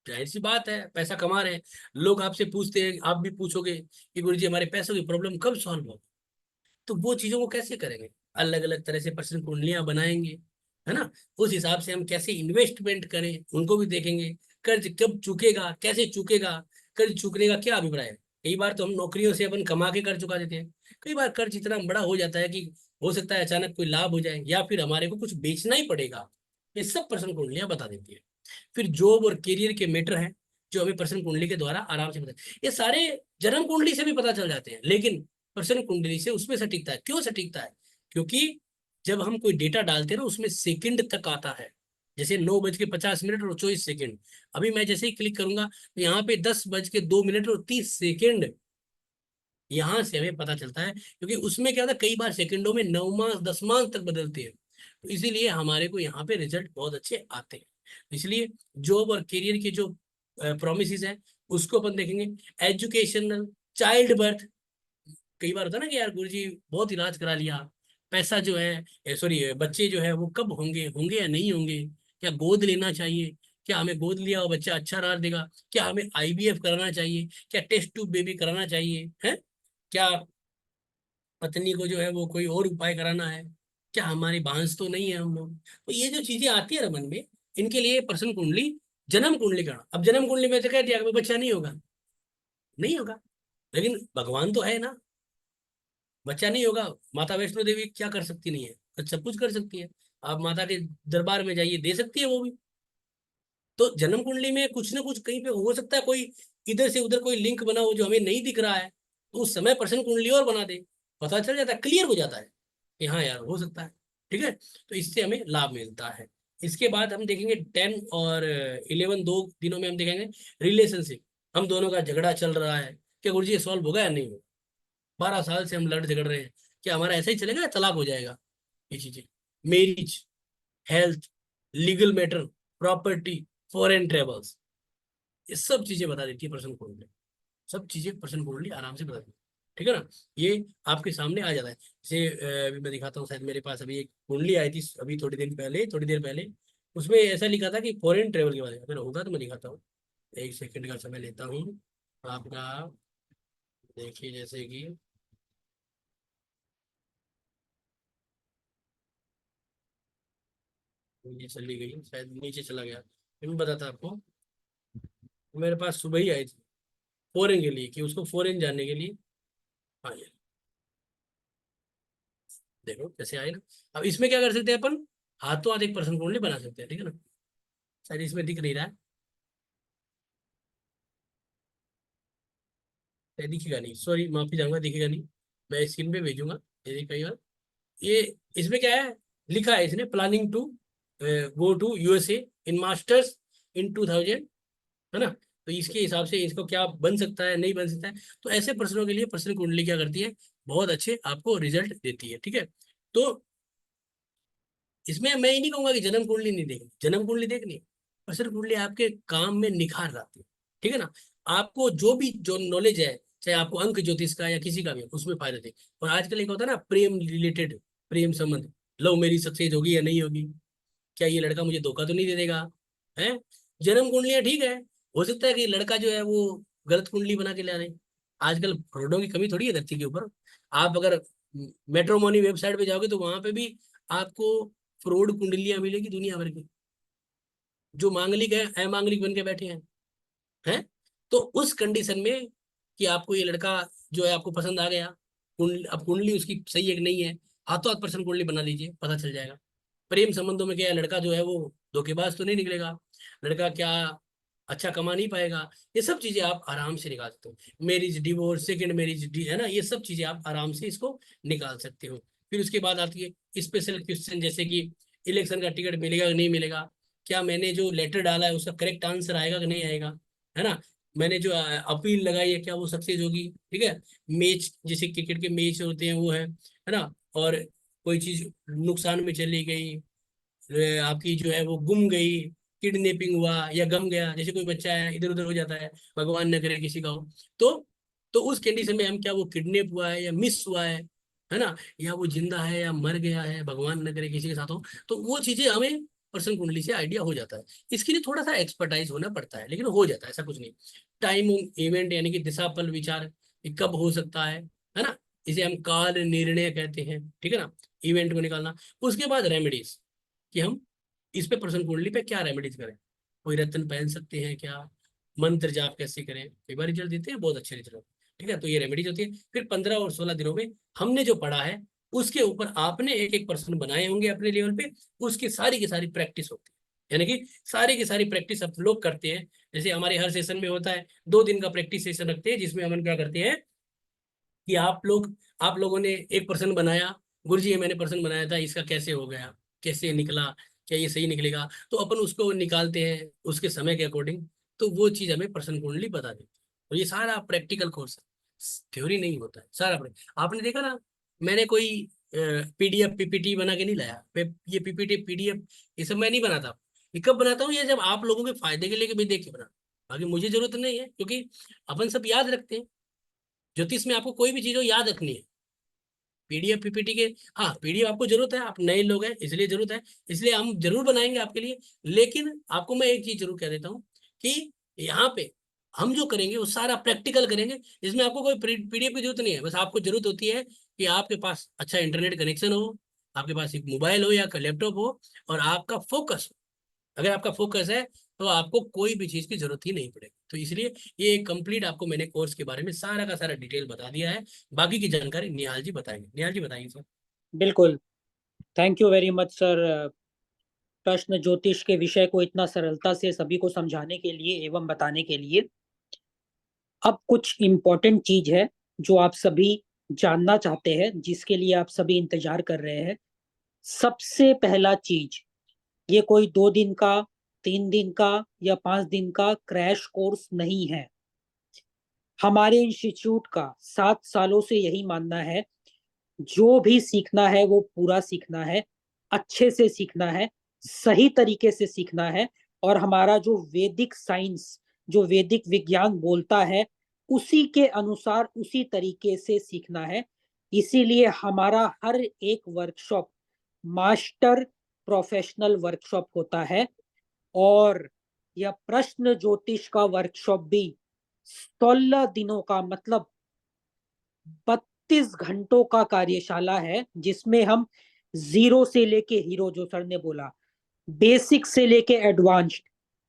जाहिर सी बात है, पैसा कमा रहे हैं, लोग आपसे पूछते हैं, आप भी पूछोगे कि गुरुजी हमारे पैसों की प्रॉब्लम कब सॉल्व होगी। तो वो चीजों को कैसे करेंगे, अलग अलग तरह से पर्सनल कुंडलियां बनाएंगे, है ना। उस हिसाब से हम कैसे इन्वेस्टमेंट करें उनको भी देखेंगे। कर्ज कब चुकेगा, कैसे चुकेगा, कर्ज चुकने का क्या अभिप्राय है। कई बार तो हम नौकरियों से अपन कमा के कर्ज चुका देते हैं, कई बार कर्ज इतना बड़ा हो जाता है कि हो सकता है अचानक कोई लाभ हो जाए या फिर हमारे को कुछ बेचना ही पड़ेगा। ये सब पर्सनल कुंडलियां बता देती है। फिर जॉब और करियर के मैटर हैं जो हमें पर्सनल कुंडली के द्वारा आराम से पता, ये सारे जन्म कुंडली से भी पता चल जाते हैं, लेकिन पर्सनल कुंडली से उसमें सटीकता है। क्यों सटीकता है, क्योंकि जब हम कोई डेटा डालते हैं ना उसमें सेकंड तक आता है, जैसे 9:50 और 24 सेकंड। अभी मैं जैसे ही क्लिक करूंगा तो यहाँ पे 10:02 और 30 सेकंड, यहाँ से हमें पता चलता है, क्योंकि उसमें क्या था कई बार सेकंडों में नवमांश दसमांश तक बदलते हैं, तो इसीलिए हमारे को यहाँ पे रिजल्ट बहुत अच्छे आते हैं। इसलिए जॉब और करियर के जो प्रोमिस हैं उसको अपन देखेंगे। एजुकेशनल, चाइल्ड बर्थ, कई बार होता है ना कि यार गुरुजी बहुत इलाज करा लिया, पैसा जो है सॉरी बच्चे जो है वो कब होंगे, होंगे या नहीं होंगे, क्या गोद लेना चाहिए, क्या हमें गोद लिया और बच्चा अच्छा रहा देगा, क्या हमें आईवीएफ कराना चाहिए, क्या टेस्ट ट्यूब बेबी कराना चाहिए है, क्या पत्नी को जो है वो कोई और उपाय कराना है, क्या हमारी बांस तो नहीं है हम लोग। तो ये जो चीजें आती है ना मन में, इनके लिए पर्सनल कुंडली, जन्म कुंडली करना। अब जन्म कुंडली में से कह दिया कि बच्चा नहीं होगा, नहीं होगा, लेकिन भगवान तो है ना, बच्चा नहीं होगा, माता वैष्णो देवी क्या कर सकती नहीं है, तो सब कुछ कर सकती है। आप माता के दरबार में जाइए, दे सकती है वो भी। तो जन्म कुंडली में कुछ ना कुछ कहीं पे हो सकता है, कोई इधर से उधर कोई लिंक बना हो जो हमें नहीं दिख रहा है, तो उस समय पर्सनल कुंडली और बना दे, पता चल जाता है, क्लियर हो जाता है कि हाँ यार हो सकता है। ठीक है, तो इससे हमें लाभ मिलता है। इसके बाद हम देखेंगे 10 और 11, 2 दिनों में हम देखेंगे रिलेशनशिप। हम दोनों का झगड़ा चल रहा है, क्या गुरुजी ये सॉल्व होगा या नहीं होगा, 12 साल से हम लड़ झगड़ रहे हैं, क्या हमारा ऐसा ही चलेगा या तलाक हो जाएगा। ये चीजें, marriage, health, legal matter, property, foreign travels, ये सब चीजें बता देती है पर्सन कुंडली। सब चीजें पर्सन कुंडली आराम से बता देती है। ठीक है ना, ये आपके सामने आ जाता है। जैसे अभी मैं दिखाता हूँ, शायद मेरे पास अभी एक कुंडली आई थी अभी थोड़ी देर पहले, उसमें ऐसा लिखा था कि फॉरेन ट्रेवल के बारे में, अगर होगा तो मैं दिखाता हूँ। 1 सेकंड का समय लेता हूँ आपका। देखिए जैसे कि ये चली गई, शायद नीचे चला गया, फिर मैं बताता आपको। मेरे पास सुबह ही आई थी फॉरेन के लिए, कि उसको फॉरेन जाने के लिए। हाँ ये देखो कैसे आए ना। अब इसमें क्या कर सकते हैं अपन, हाथों हाथ एक पर्सन ओनली बना सकते हैं। ठीक है ना, शायद इसमें दिख नहीं रहा है, शायद दिखेगा नहीं, सॉरी माफी चाहूंगा, दिखेगा नहीं, मैं स्क्रीन पे भेजूंगा। ये देखिए कई बार ये, इसमें क्या है लिखा है, इसने planning to go to USA in masters in 2000, है ना। तो इसके हिसाब से इसको क्या बन सकता है, नहीं बन सकता है। तो ऐसे पर्सनों के लिए पर्सनल कुंडली क्या करती है, बहुत अच्छे आपको रिजल्ट देती है। ठीक है, तो इसमें मैं ये नहीं कहूंगा कि जन्म कुंडली नहीं देखनी, जन्म कुंडली देखनी, पर्सन कुंडली आपके काम में निखार लाती है, ठीक है ना। आपको जो नॉलेज है, चाहे आपको अंक ज्योतिष का या किसी का भी, उसमें फायदा दे। और आजकल एक होता है ना प्रेम रिलेटेड, प्रेम संबंध, लव मेरी सक्सेस होगी या नहीं होगी, क्या ये लड़का मुझे धोखा तो नहीं दे देगा, है। जन्म कुंडलियां ठीक है, हो सकता है कि लड़का जो है वो गलत कुंडली बना के ले आए। आजकल फ्रॉडों की कमी थोड़ी है धरती के ऊपर। आप अगर मैट्रिमोनी वेबसाइट पे जाओगे तो वहां पे भी आपको फ्रॉड कुंडलियां मिलेगी दुनिया भर की, जो मांगलिक है अमांगलिक बन के बैठे हैं। तो उस कंडीशन में कि आपको ये लड़का जो है आपको पसंद आ गया, कुंडली, अब कुंडली उसकी सही है कि नहीं है, हाथों हाथ पर्सन कुंडली बना लीजिए, पता चल जाएगा। प्रेम संबंधों में क्या है, लड़का जो है वो धोखेबाज तो नहीं निकलेगा, लड़का क्या अच्छा कमा नहीं पाएगा, ये सब चीजें आप आराम से निकाल सकते हो। मैरिज डिवोर्स सेकंड मैरिज है ना, ये सब चीजें आप आराम से इसको निकाल सकते हो। फिर उसके बाद आती है स्पेशल क्वेश्चन, जैसे कि इलेक्शन का टिकट मिलेगा कि नहीं मिलेगा, क्या मैंने जो लेटर डाला है उसका करेक्ट आंसर आएगा कि नहीं आएगा, है ना। मैंने जो अपील लगाई है क्या वो सक्सेस होगी, ठीक है। मैच जैसे क्रिकेट के मैच होते हैं वो है ना। और कोई चीज नुकसान में चली गई, आपकी जो है वो गुम गई, किडनैपिंग हुआ या गम गया, जैसे कोई बच्चा है इधर उधर हो जाता है, भगवान न करे किसी का हो, तो तो उस कंडीशन में हम क्या वो किडनैप हुआ है या मिस हुआ है ना, या वो जिंदा है या मर गया है, भगवान न करे किसी के साथ हो, तो वो चीजें हमें पर्सन कुंडली से आइडिया हो जाता है। इसके लिए थोड़ा सा एक्सपर्टाइज होना पड़ता है, लेकिन हो जाता है, ऐसा कुछ नहीं। टाइम इवेंट यानी कि दिशा फल विचार, ये कब हो सकता है ना, इसे हम काल निर्णय कहते हैं, ठीक है ना, इवेंट को निकालना। उसके बाद रेमेडीज, कि हम इस पे प्रश्न कुंडली पे क्या रेमेडीज करें, कोई रत्न पहन सकते हैं क्या, मंत्र जाप कैसे करें, कई बार रिजल्ट देते हैं, बहुत अच्छे रिजल्ट, ठीक है। तो ये रेमेडीज होती है। फिर 15 और 16 दिनों में हमने जो पढ़ा है उसके ऊपर आपने एक एक पर्सन बनाए होंगे अपने लेवल पे, उसकी सारी की सारी प्रैक्टिस होती है, यानी कि सारी की सारी प्रैक्टिस आप लोग करते हैं। जैसे हमारे हर सेशन में होता है 2 दिन का प्रैक्टिस सेशन रखते हैं, जिसमें हम क्या करते हैं कि आप लोगों ने एक पर्सन बनाया, गुरुजी ये मैंने पर्सन बनाया था, इसका कैसे हो गया, कैसे निकला, क्या ये सही निकलेगा, तो अपन उसको निकालते हैं उसके समय के अकॉर्डिंग। तो वो चीज हमें पर्सन कुंडली बता देती है। तो ये सारा प्रैक्टिकल कोर्स है, थ्योरी नहीं होता है सारा आपने देखा ना, मैंने कोई पीडीएफ पीपीटी बना के नहीं लाया, ये पीपीटी पीडीएफ ये सब मैं नहीं बनाता। ये कब बनाता हूँ, ये जब आप लोगों के फायदे के लिए भी देख के बना, बाकी मुझे जरूरत नहीं है, क्योंकि अपन सब याद रखते हैं। ज्योतिष में आपको कोई भी चीज हो याद रखनी है, पीडीएफ पीपीटी के, हाँ पीडीएफ आपको जरूरत है, आप नए लोग हैं इसलिए जरूरत है, इसलिए हम जरूर बनाएंगे आपके लिए। लेकिन आपको मैं एक चीज जरूर कह देता हूँ कि यहाँ पे हम जो करेंगे वो सारा प्रैक्टिकल करेंगे, इसमें आपको कोई पीडीएफ की जरूरत नहीं है। बस आपको जरूरत होती है कि आपके पास अच्छा इंटरनेट कनेक्शन हो, आपके पास एक मोबाइल हो या लैपटॉप हो, और आपका फोकस, अगर आपका फोकस है तो आपको कोई भी चीज की जरूरत ही नहीं पड़ेगी। तो इसलिए ये कंप्लीट आपको मैंने कोर्स के बारे में सारा का सारा डिटेल बता दिया है। बाकी की जानकारी निहाल जी बताएंगे, निहाल जी बताएंगे सर। बिल्कुल। Thank you very much sir, प्रश्न ज्योतिष के विषय को इतना सरलता से सभी को समझाने के लिए एवं बताने के लिए। अब कुछ इम्पोर्टेंट चीज है जो आप सभी जानना चाहते हैं, जिसके लिए आप सभी इंतजार कर रहे हैं। सबसे पहला चीज, ये कोई 2 दिन का, 3 दिन का या 5 दिन का क्रैश कोर्स नहीं है। हमारे इंस्टीट्यूट का 7 सालों से यही मानना है, जो भी सीखना है वो पूरा सीखना है, अच्छे से सीखना है, सही तरीके से सीखना है। और हमारा जो वैदिक साइंस, जो वैदिक विज्ञान बोलता है, उसी के अनुसार उसी तरीके से सीखना है। इसीलिए हमारा हर एक वर्कशॉप मास्टर प्रोफेशनल वर्कशॉप होता है। और यह प्रश्न ज्योतिष का वर्कशॉप भी 16 दिनों का, मतलब 32 घंटों का कार्यशाला है, जिसमें हम जीरो से लेके हीरो, जो सर ने बोला, बेसिक से लेके एडवांस्ड,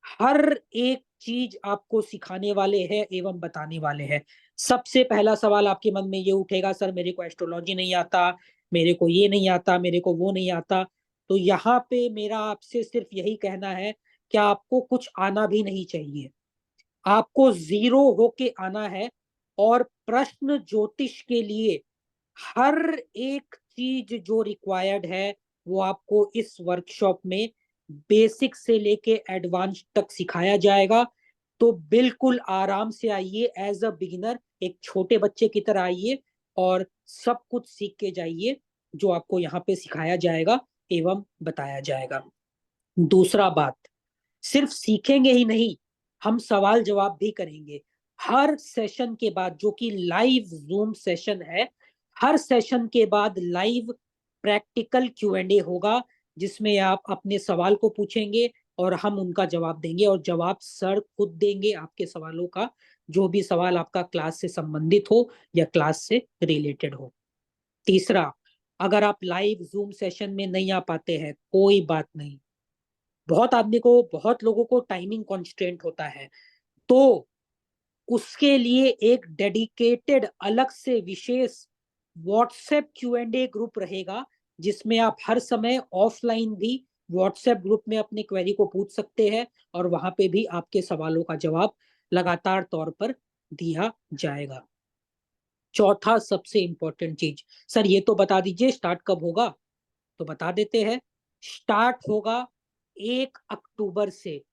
हर एक चीज आपको सिखाने वाले हैं एवं बताने वाले हैं। सबसे पहला सवाल आपके मन में ये उठेगा, सर मेरे को एस्ट्रोलॉजी नहीं आता, मेरे को ये नहीं आता, मेरे को वो नहीं आता। तो यहाँ पे मेरा आपसे सिर्फ यही कहना है कि आपको कुछ आना भी नहीं चाहिए, आपको जीरो होके आना है। और प्रश्न ज्योतिष के लिए हर एक चीज जो रिक्वायर्ड है वो आपको इस वर्कशॉप में बेसिक से लेके एडवांस तक सिखाया जाएगा। तो बिल्कुल आराम से आइए, एज अ बिगिनर, एक छोटे बच्चे की तरह आइए और सब कुछ सीख के जाइए जो आपको यहाँ पे सिखाया जाएगा एवं बताया जाएगा। दूसरा बात, सिर्फ सीखेंगे ही नहीं, हम सवाल जवाब भी करेंगे हर सेशन के बाद, जो कि लाइव जूम सेशन है। हर सेशन के बाद लाइव प्रैक्टिकल Q&A होगा, जिसमें आप अपने सवाल को पूछेंगे और हम उनका जवाब देंगे, और जवाब सर खुद देंगे आपके सवालों का, जो भी सवाल आपका क्लास से संबंधित हो या क्लास से रिलेटेड हो। तीसरा, अगर आप लाइव जूम सेशन में नहीं आ पाते हैं, कोई बात नहीं। बहुत लोगों को टाइमिंग कॉन्स्ट्रेंट होता है, तो उसके लिए एक डेडिकेटेड अलग से विशेष व्हाट्सएप Q&A ग्रुप रहेगा, जिसमें आप हर समय ऑफलाइन भी व्हाट्सएप ग्रुप में अपने क्वेरी को पूछ सकते हैं, और वहां पे भी आपके सवालों का जवाब लगातार तौर पर दिया जाएगा। चौथा सबसे इंपॉर्टेंट चीज, सर ये तो बता दीजिए स्टार्ट कब होगा, तो बता देते हैं। स्टार्ट होगा 1 अक्टूबर से,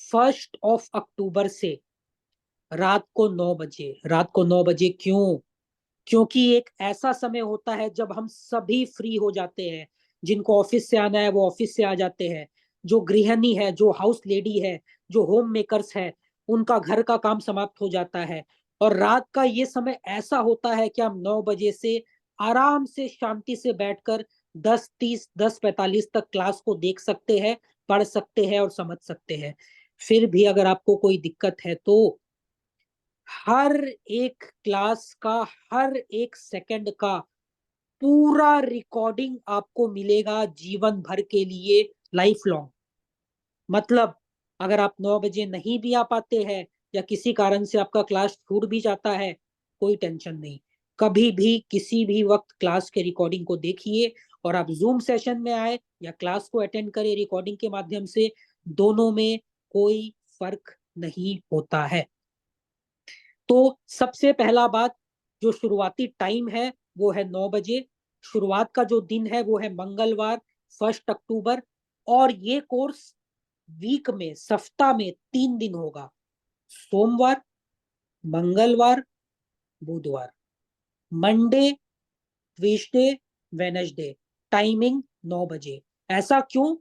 1 अक्टूबर से रात को 9 बजे। रात को 9 बजे क्यों? क्योंकि एक ऐसा समय होता है जब हम सभी फ्री हो जाते हैं। जिनको ऑफिस से आना है वो ऑफिस से आ जाते हैं, जो गृहिणी है, जो हाउस लेडी है, जो होम मेकर्स है, उनका घर का काम समाप्त हो जाता है। और रात का ये समय ऐसा होता है कि हम 9 बजे से आराम से शांति से बैठकर 10:30 10:45 तक क्लास को देख सकते हैं, पढ़ सकते हैं और समझ सकते हैं। फिर भी अगर आपको कोई दिक्कत है तो हर एक क्लास का हर एक सेकंड का पूरा रिकॉर्डिंग आपको मिलेगा जीवन भर के लिए, लाइफ लॉन्ग। मतलब अगर आप 9 बजे नहीं भी आ पाते हैं या किसी कारण से आपका क्लास छूट भी जाता है, कोई टेंशन नहीं। कभी भी किसी भी वक्त क्लास के रिकॉर्डिंग को देखिए, और आप जूम सेशन में आए या क्लास को अटेंड करें रिकॉर्डिंग के माध्यम से, दोनों में कोई फर्क नहीं होता है। तो सबसे पहला बात, जो शुरुआती टाइम है वो है 9 बजे। शुरुआत का जो दिन है वो है मंगलवार 1 अक्टूबर। और ये कोर्स वीक में, सप्ताह में 3 दिन होगा। सोमवार, मंगलवार, बुधवार, मंडे, ट्यूसडे, वेनसडे। टाइमिंग 9 बजे। ऐसा क्यों?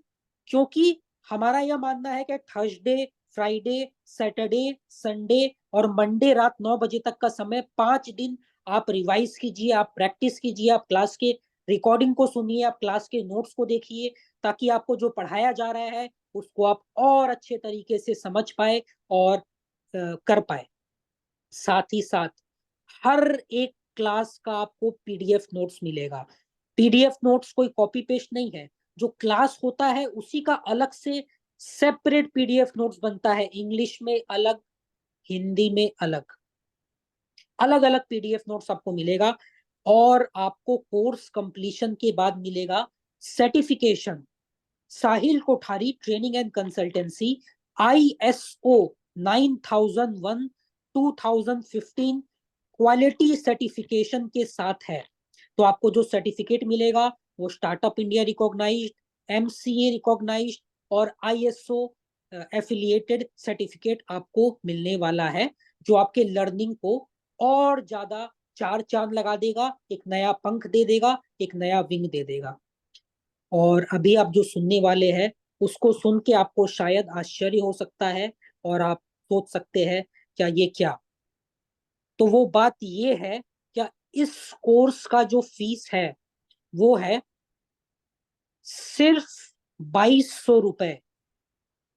क्योंकि हमारा यह मानना है कि थर्सडे, फ्राइडे, सैटरडे, संडे और मंडे रात 9 बजे तक का समय, 5 दिन आप रिवाइज कीजिए, आप प्रैक्टिस कीजिए, आप क्लास के रिकॉर्डिंग को सुनिए, आप क्लास के नोट्स को देखिए, ताकि आपको जो पढ़ाया जा रहा है उसको आप और अच्छे तरीके से समझ पाए और कर पाए। साथ ही साथ हर एक क्लास का आपको पीडीएफ नोट्स मिलेगा। पीडीएफ नोट्स कोई कॉपी पेस्ट नहीं है, जो क्लास होता है उसी का अलग से सेपरेट पीडीएफ नोट्स बनता है। इंग्लिश में अलग, हिंदी में अलग, अलग अलग पीडीएफ नोट्स आपको मिलेगा। और आपको कोर्स कंप्लीशन के बाद मिलेगा certification. Sahil Kothari training and consultancy ISO 9001 2015 quality certification के साथ है। तो आपको जो सर्टिफिकेट मिलेगा वो startup India recognized, MCA recognized और ISO एफिलिएटेड सर्टिफिकेट आपको मिलने वाला है, जो आपके लर्निंग को और ज्यादा चार चांद लगा देगा, एक नया पंख दे देगा, एक नया विंग दे देगा। और अभी आप जो सुनने वाले हैं उसको सुन के आपको शायद आश्चर्य हो सकता है, और आप सोच सकते हैं क्या ये क्या। तो वो बात ये है, क्या इस कोर्स का जो फीस है वो है सिर्फ 2200 रुपए।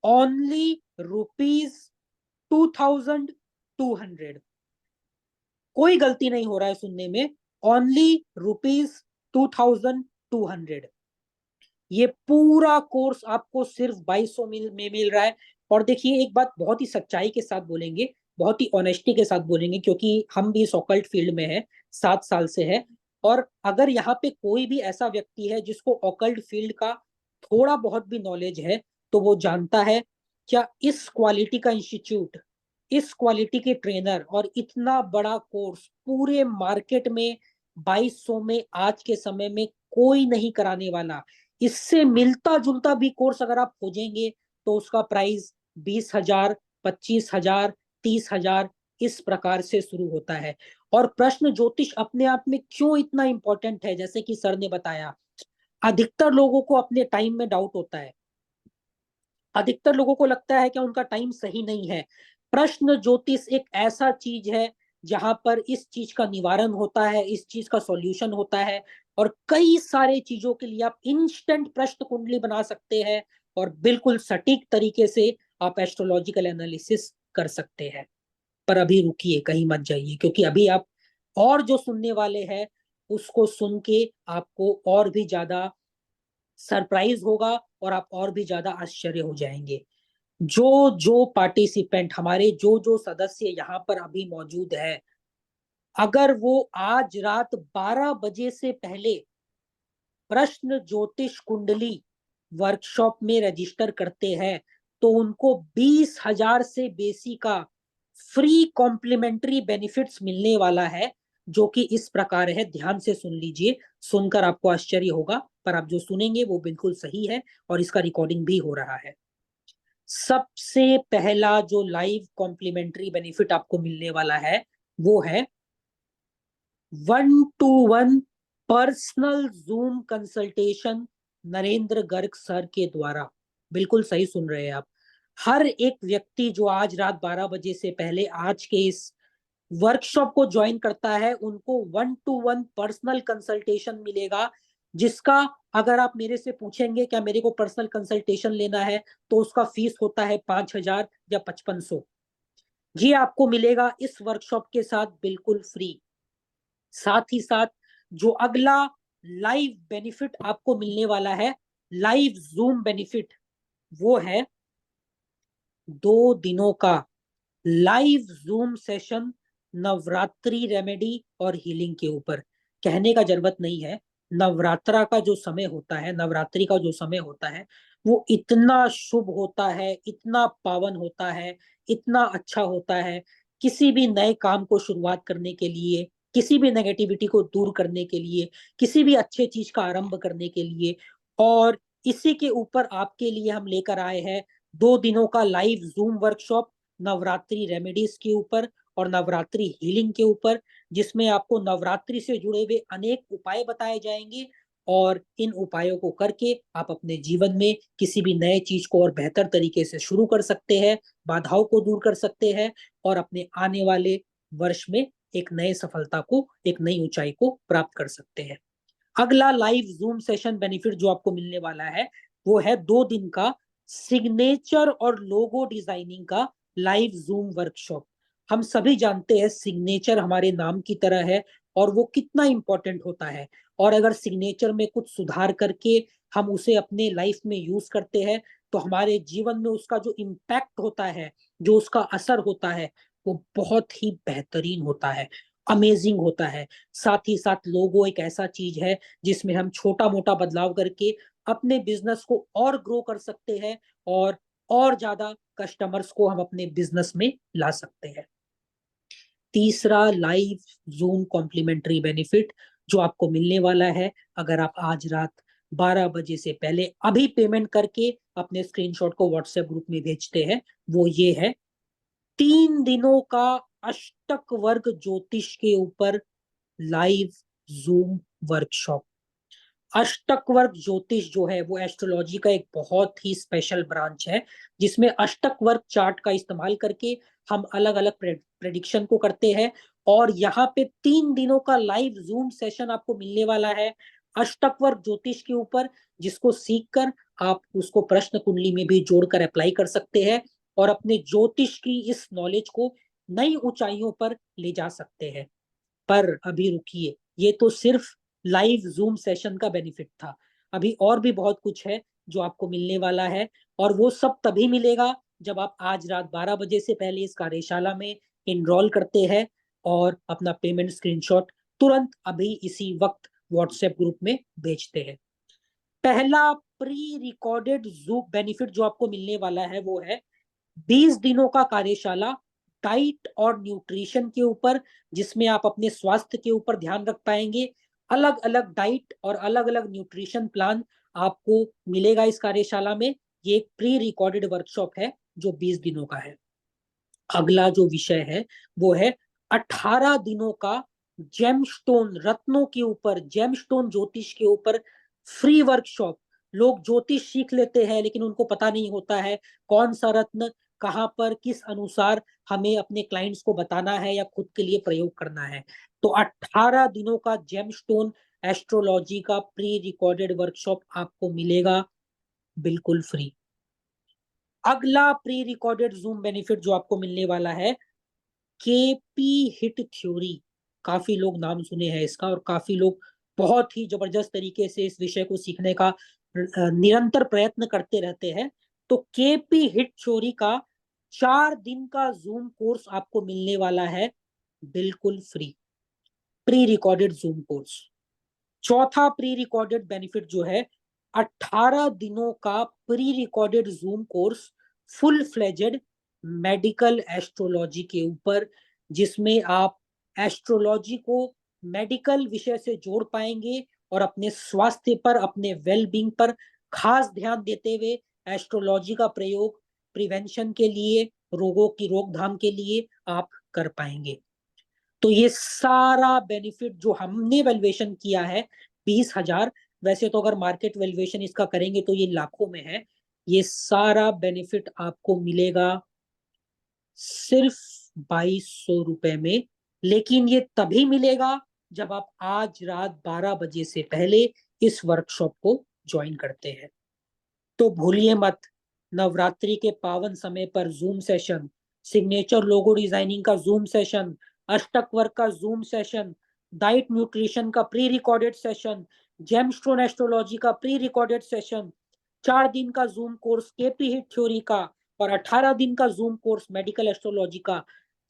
ओनली ₹2200। कोई गलती नहीं हो रहा है सुनने में, ओनली ₹2200। ये पूरा कोर्स आपको सिर्फ 2200 में मिल रहा है। और देखिए, एक बात बहुत ही सच्चाई के साथ बोलेंगे, बहुत ही ऑनेस्टी के साथ बोलेंगे, क्योंकि हम भी इस ऑकल्ट फील्ड में है, 7 साल से है। और अगर यहाँ पे कोई भी ऐसा व्यक्ति है जिसको ऑकल्ट फील्ड का थोड़ा बहुत भी नॉलेज है, तो वो जानता है क्या इस क्वालिटी का इंस्टीट्यूट, इस क्वालिटी के ट्रेनर और इतना बड़ा कोर्स पूरे मार्केट में 2200 में आज के समय में कोई नहीं कराने वाला। इससे मिलता जुलता भी कोर्स अगर आप खोजेंगे तो उसका प्राइस 20,000, 25,000, 30,000 इस प्रकार से शुरू होता है। और प्रश्न ज्योतिष अपने आप में क्यों इतना इंपॉर्टेंट है, जैसे कि सर ने बताया, अधिकतर लोगों को अपने टाइम में डाउट होता है। अधिकतर लोगों को लगता है कि उनका टाइम सही नहीं है। प्रश्न ज्योतिष एक ऐसा चीज है जहां पर इस चीज का निवारण होता है, इस चीज का सॉल्यूशन होता है, और कई सारे चीजों के लिए आप इंस्टेंट प्रश्न कुंडली बना सकते हैं और बिल्कुल सटीक तरीके से आप एस्ट्रोलॉजिकल एनालिसिस कर सकते हैं। पर अभी रुकिए, कहीं मत जाइए, क्योंकि अभी आप और जो सुनने वाले हैं उसको सुन के आपको और भी ज्यादा सरप्राइज होगा और आप और भी ज्यादा आश्चर्य हो जाएंगे। जो जो पार्टिसिपेंट, हमारे जो जो सदस्य यहाँ पर अभी मौजूद है, अगर वो आज रात 12 बजे से पहले प्रश्न ज्योतिष कुंडली वर्कशॉप में रजिस्टर करते हैं तो उनको 20,000 से बेसी का फ्री कॉम्प्लीमेंट्री बेनिफिट्स मिलने वाला है, जो कि इस प्रकार है, ध्यान से सुन लीजिए। सुनकर आपको आश्चर्य होगा, पर आप जो सुनेंगे वो बिल्कुल सही है और इसका रिकॉर्डिंग भी हो रहा है। सबसे पहला जो लाइव कॉम्प्लीमेंट्री बेनिफिट आपको मिलने वाला है वो है 1-to-1 personal zoom consultation Narendra Garg sir के द्वारा। बिल्कुल सही सुन रहे हैं आप। हर एक व्यक्ति जो आज रात 12 बजे से पहले आज के इस वर्कशॉप को ज्वाइन करता है उनको 1-to-1 पर्सनल कंसल्टेशन मिलेगा, जिसका अगर आप मेरे से पूछेंगे क्या मेरे को पर्सनल कंसल्टेशन लेना है, तो उसका फीस होता है 5,000 या 5,500। ये आपको मिलेगा इस वर्कशॉप के साथ बिल्कुल फ्री। साथ ही साथ जो अगला लाइव बेनिफिट आपको मिलने वाला है, लाइव जूम बेनिफिट, वो है 2 दिनों का live zoom session Navratri remedy और हीलिंग के ऊपर। कहने का जरूरत नहीं है, नवरात्रा का जो समय होता है, नवरात्रि का जो समय होता है, वो इतना शुभ होता है, इतना पावन होता है, इतना अच्छा होता है। किसी भी नए काम को शुरुआत करने के लिए, किसी भी नेगेटिविटी को दूर करने के लिए, किसी भी अच्छे चीज का आरंभ करने के लिए, और इसी के ऊपर आपके लिए हम लेकर आए हैं 2 दिनों का live zoom workshop Navratri remedies के ऊपर और नवरात्रि हीलिंग के ऊपर, जिसमें आपको नवरात्रि से जुड़े हुए अनेक उपाय बताए जाएंगे और इन उपायों को करके आप अपने जीवन में किसी भी नए चीज को और बेहतर तरीके से शुरू कर सकते हैं, बाधाओं को दूर कर सकते हैं और अपने आने वाले वर्ष में एक नए सफलता को, एक नई ऊंचाई को प्राप्त कर सकते हैं। अगला लाइव जूम सेशन बेनिफिट जो आपको मिलने वाला है वो है 2 दिन का सिग्नेचर और लोगो डिजाइनिंग का लाइव जूम वर्कशॉप। हम सभी जानते हैं सिग्नेचर हमारे नाम की तरह है और वो कितना इंपॉर्टेंट होता है, और अगर सिग्नेचर में कुछ सुधार करके हम उसे अपने लाइफ में यूज करते हैं तो हमारे जीवन में उसका जो इम्पैक्ट होता है, जो उसका असर होता है, वो बहुत ही बेहतरीन होता है, अमेजिंग होता है। साथ ही साथ लोगो एक ऐसा चीज है जिसमें हम छोटा मोटा बदलाव करके अपने बिजनेस को और ग्रो कर सकते हैं और ज्यादा कस्टमर्स को हम अपने बिजनेस में ला सकते हैं। तीसरा लाइव जूम कॉम्प्लीमेंट्री बेनिफिट जो आपको मिलने वाला है, अगर आप आज रात 12 बजे से पहले अभी पेमेंट करके अपने स्क्रीनशॉट को व्हाट्सएप ग्रुप में भेजते हैं, वो ये है 3 दिनों का अष्टक वर्ग ज्योतिष के ऊपर लाइव जूम वर्कशॉप। अष्टक वर्ग ज्योतिष जो है वो एस्ट्रोलॉजी का एक बहुत ही स्पेशल ब्रांच है, जिसमें अष्टक वर्ग चार्ट का इस्तेमाल करके हम अलग अलग प्रेडिक्शन को करते हैं। और यहाँ पे 3 दिनों का लाइव जूम सेशन आपको मिलने वाला है अष्टक वर्ग ज्योतिष के ऊपर, जिसको सीख कर आप उसको प्रश्न कुंडली में भी जोड़कर अप्लाई कर सकते हैं और अपने ज्योतिष की इस नॉलेज को नई ऊंचाइयों पर ले जा सकते हैं। पर अभी रुकिए, ये तो सिर्फ लाइव जूम सेशन का बेनिफिट था। अभी और भी बहुत कुछ है जो आपको मिलने वाला है, और वो सब तभी मिलेगा जब आप आज रात 12 बजे से पहले इस कार्यशाला में इनरोल करते हैं और अपना पेमेंट स्क्रीनशॉट तुरंत अभी इसी वक्त व्हाट्सएप ग्रुप में भेजते हैं। पहला प्री रिकॉर्डेड जूम बेनिफिट जो आपको मिलने वाला है वो है 20 दिनों का कार्यशाला डाइट और न्यूट्रिशन के ऊपर, जिसमें आप अपने स्वास्थ्य के ऊपर ध्यान रख पाएंगे। अलग अलग डाइट और अलग अलग न्यूट्रिशन प्लान आपको मिलेगा इस कार्यशाला में। ये एक प्री रिकॉर्डेड वर्कशॉप है जो 20 दिनों का है। अगला जो विषय है वो है 18 दिनों का जेमस्टोन रत्नों के ऊपर, जेमस्टोन ज्योतिष के ऊपर फ्री वर्कशॉप लोग ज्योतिष सीख लेते हैं लेकिन उनको पता नहीं होता है कौन सा रत्न कहाँ पर किस अनुसार हमें अपने क्लाइंट्स को बताना है या खुद के लिए प्रयोग करना है। तो 18 दिनों का जेमस्टोन एस्ट्रोलॉजी का प्री रिकॉर्डेड वर्कशॉप आपको मिलेगा बिल्कुल फ्री। अगला प्री रिकॉर्डेड जूम बेनिफिट जो आपको मिलने वाला है, केपी हिट थ्योरी। काफी लोग नाम सुने हैं इसका और काफी लोग बहुत ही जबरदस्त तरीके से इस विषय को सीखने का निरंतर प्रयत्न करते रहते हैं। तो केपी हिट थ्योरी का 4 दिन का जूम कोर्स आपको मिलने वाला है बिल्कुल free, pre recorded zoom course. चौथा प्री रिकॉर्डेड बेनिफिट जो है, 18 दिनों का pre recorded zoom course full fledged medical astrology के ऊपर, जिसमें आप एस्ट्रोलॉजी को मेडिकल विषय से जोड़ पाएंगे और अपने स्वास्थ्य पर, अपने वेलबींग पर खास ध्यान देते हुए एस्ट्रोलॉजी का प्रयोग प्रिवेंशन के लिए, रोगों की रोकथाम के लिए आप कर पाएंगे। तो ये सारा बेनिफिट जो हमने वैल्यूएशन किया है 20,000, वैसे तो अगर मार्केट वैल्यूएशन इसका करेंगे तो ये लाखों में है, ये सारा बेनिफिट आपको मिलेगा सिर्फ 2200 रुपए में। लेकिन ये तभी मिलेगा जब आप आज रात 12 बजे से पहले इस वर्कशॉप को ज्वाइन करते हैं। तो भूलिए मत, नवरात्रि के पावन समय पर zoom session, signature logo designing का जूम सेशन, अष्टक वर्क का जूम सेशन, डाइट न्यूट्रिशन का pre recorded session, gemstone astrology का प्री रिकॉर्डेड सेशन, 4 दिन का zoom course KP hit theory का और 18 दिन का जूम कोर्स मेडिकल एस्ट्रोलॉजी का,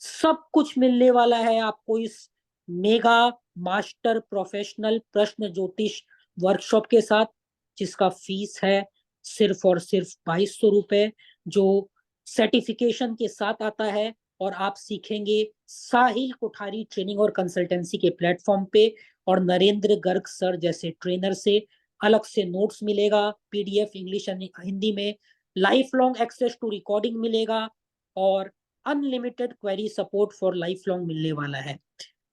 सब कुछ मिलने वाला है आपको इस मेगा मास्टर प्रोफेशनल प्रश्न ज्योतिष वर्कशॉप के साथ, जिसका फीस है सिर्फ और सिर्फ 2200 रुपए, जो सर्टिफिकेशन के साथ आता है। और आप सीखेंगे साहिल कोठारी ट्रेनिंग और कंसल्टेंसी के प्लेटफॉर्म पे और नरेंद्र गर्ग सर जैसे ट्रेनर से। अलग से नोट्स मिलेगा, पीडीएफ इंग्लिश हिंदी में, life long access to recording मिलेगा और unlimited query support for life long मिलने वाला है।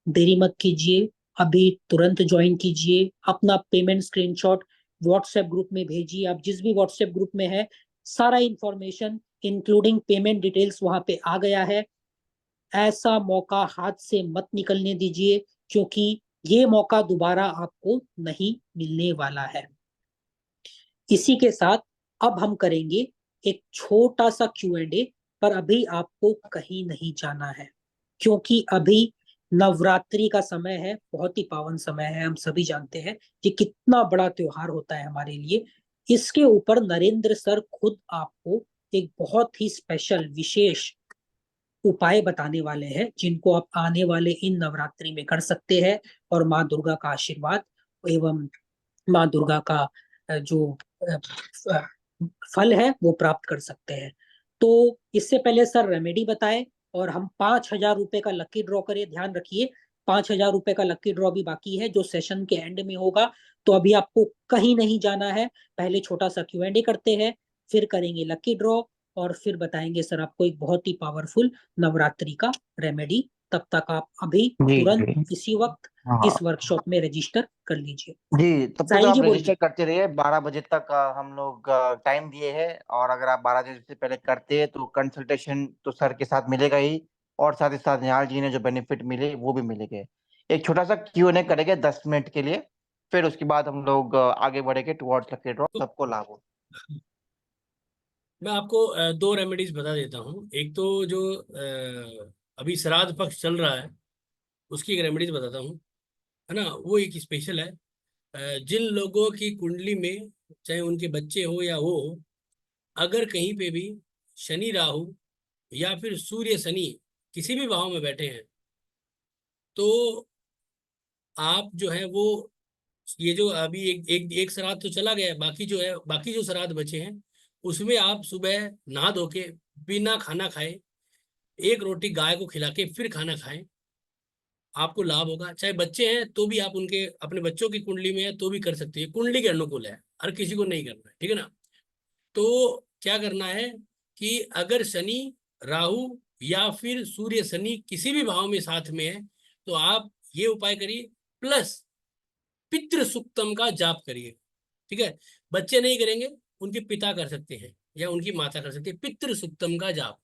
देरी मत कीजिए, अभी तुरंत ज्वाइन कीजिए। अपना पेमेंट स्क्रीनशॉट व्हाट्सएप ग्रुप में भेजिए, आप जिस भी व्हाट्सएप ग्रुप में है सारा इंफॉर्मेशन इंक्लूडिंग पेमेंट डिटेल्स वहां पे आ गया है। ऐसा मौका हाथ से मत निकलने दीजिए, क्योंकि ये मौका दोबारा आपको नहीं मिलने वाला है। इसी के साथ अब हम करेंगे एक छोटा सा Q&A, पर अभी आपको कहीं नहीं जाना है, क्योंकि अभी नवरात्रि का समय है, बहुत ही पावन समय है। हम सभी जानते हैं कि कितना बड़ा त्योहार होता है हमारे लिए। इसके ऊपर नरेंद्र सर खुद आपको एक बहुत ही स्पेशल विशेष उपाय बताने वाले हैं, जिनको आप आने वाले इन नवरात्रि में कर सकते हैं और माँ दुर्गा का आशीर्वाद एवं माँ दुर्गा का जो फल है वो प्राप्त कर सकते हैं। तो इससे पहले सर रेमेडी बताएं और हम 5,000 रुपए का लकी ड्रॉ करें। ध्यान रखिए, 5,000 रुपए का लकी ड्रॉ भी बाकी है जो सेशन के एंड में होगा। तो अभी आपको कहीं नहीं जाना है, पहले छोटा सा Q&A करते हैं, फिर करेंगे लकी ड्रॉ और फिर बताएंगे सर आपको एक बहुत ही पावरफुल नवरात्रि का रेमेडी। तब तक आप अभी जी तुरंत जी। इसी वक्त हाँ इस वर्कशॉप में रजिस्टर कर लीजिए। जी, तब तक साहिल आप जी रजिस्टर बोलिए। करते रहिए। 12 बजे तक हम लोग टाइम दिए हैं, और अगर आप 12 बजे से पहले करते हैं तो कंसल्टेशन तो सर के साथ मिलेगा ही, और साथ ही साथ निहाल जी ने जो बेनिफिट मिले वो भी मिलेंगे। एक छोटा सा Q&A करेंगे 10 मिनट के लिए, फिर उसके बाद हम लोग आगे बढ़ेंगे टुवर्ड्स लकी ड्रॉ। तो सबको लाभ हो। मैं आपको दो रेमेडीज बता देता हूँ। एक तो जो अभी श्राद्ध पक्ष चल रहा है उसकी एक रेमेडीज बताता हूँ, है ना। वो एक स्पेशल है। जिन लोगों की कुंडली में, चाहे उनके बच्चे हो या वो हो, अगर कहीं पे भी शनि राहु या फिर सूर्य शनि किसी भी भाव में बैठे हैं, तो आप जो है वो, ये जो अभी एक श्राद्ध तो चला गया है, बाकी जो है, बाकी जो श्राद्ध बचे हैं उसमें आप सुबह नहा धो के बिना खाना खाए एक रोटी गाय को खिला के फिर खाना खाएं, आपको लाभ होगा। चाहे बच्चे हैं तो भी आप उनके, अपने बच्चों की कुंडली में है तो भी कर सकते हैं, कुंडली के अनुकूल है, हर किसी को नहीं करना है, ठीक है ना। तो क्या करना है कि अगर शनि राहु या फिर सूर्य शनि किसी भी भाव में साथ में है, तो आप ये उपाय करिए, प्लस पितृ सुक्तम का जाप करिए। ठीक है, बच्चे नहीं करेंगे, उनके पिता कर सकते हैं या उनकी माता कर सकती है। पितृ सुक्तम का जाप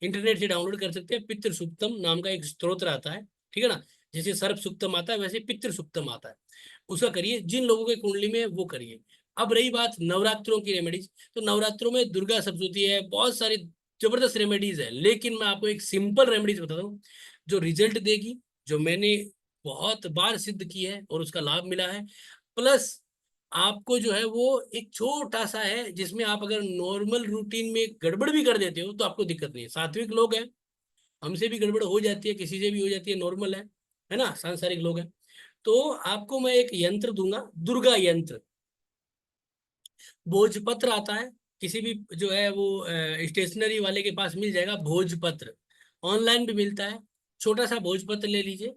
इंटरनेट से डाउनलोड कर सकते हैं। पितृ सुक्तम नाम का एक स्तोत्र आता है, ठीक है ना, जैसे सर्प सुक्तम आता है वैसे पितृ सुक्तम आता है, उसका करिए। जिन लोगों के कुंडली में वो करिए। अब रही बात नवरात्रों की रेमेडीज, तो नवरात्रों में दुर्गा सप्तशती है, बहुत सारी जबरदस्त रेमेडीज है, लेकिन मैं आपको एक सिंपल रेमेडीज बताता हूँ जो रिजल्ट देगी, जो मैंने बहुत बार सिद्ध की है और उसका लाभ मिला है। प्लस आपको जो है वो एक छोटा सा है जिसमें आप अगर नॉर्मल रूटीन में गड़बड़ भी कर देते हो तो आपको दिक्कत नहीं है। सात्विक लोग हैं, हमसे भी गड़बड़ हो जाती है, किसी से भी हो जाती है, नॉर्मल है ना, सांसारिक लोग हैं। तो आपको मैं एक यंत्र दूंगा, दुर्गा यंत्र। भोजपत्र आता है, किसी भी जो है वो स्टेशनरी वाले के पास मिल जाएगा भोजपत्र, ऑनलाइन भी मिलता है। छोटा सा भोजपत्र ले लीजिए,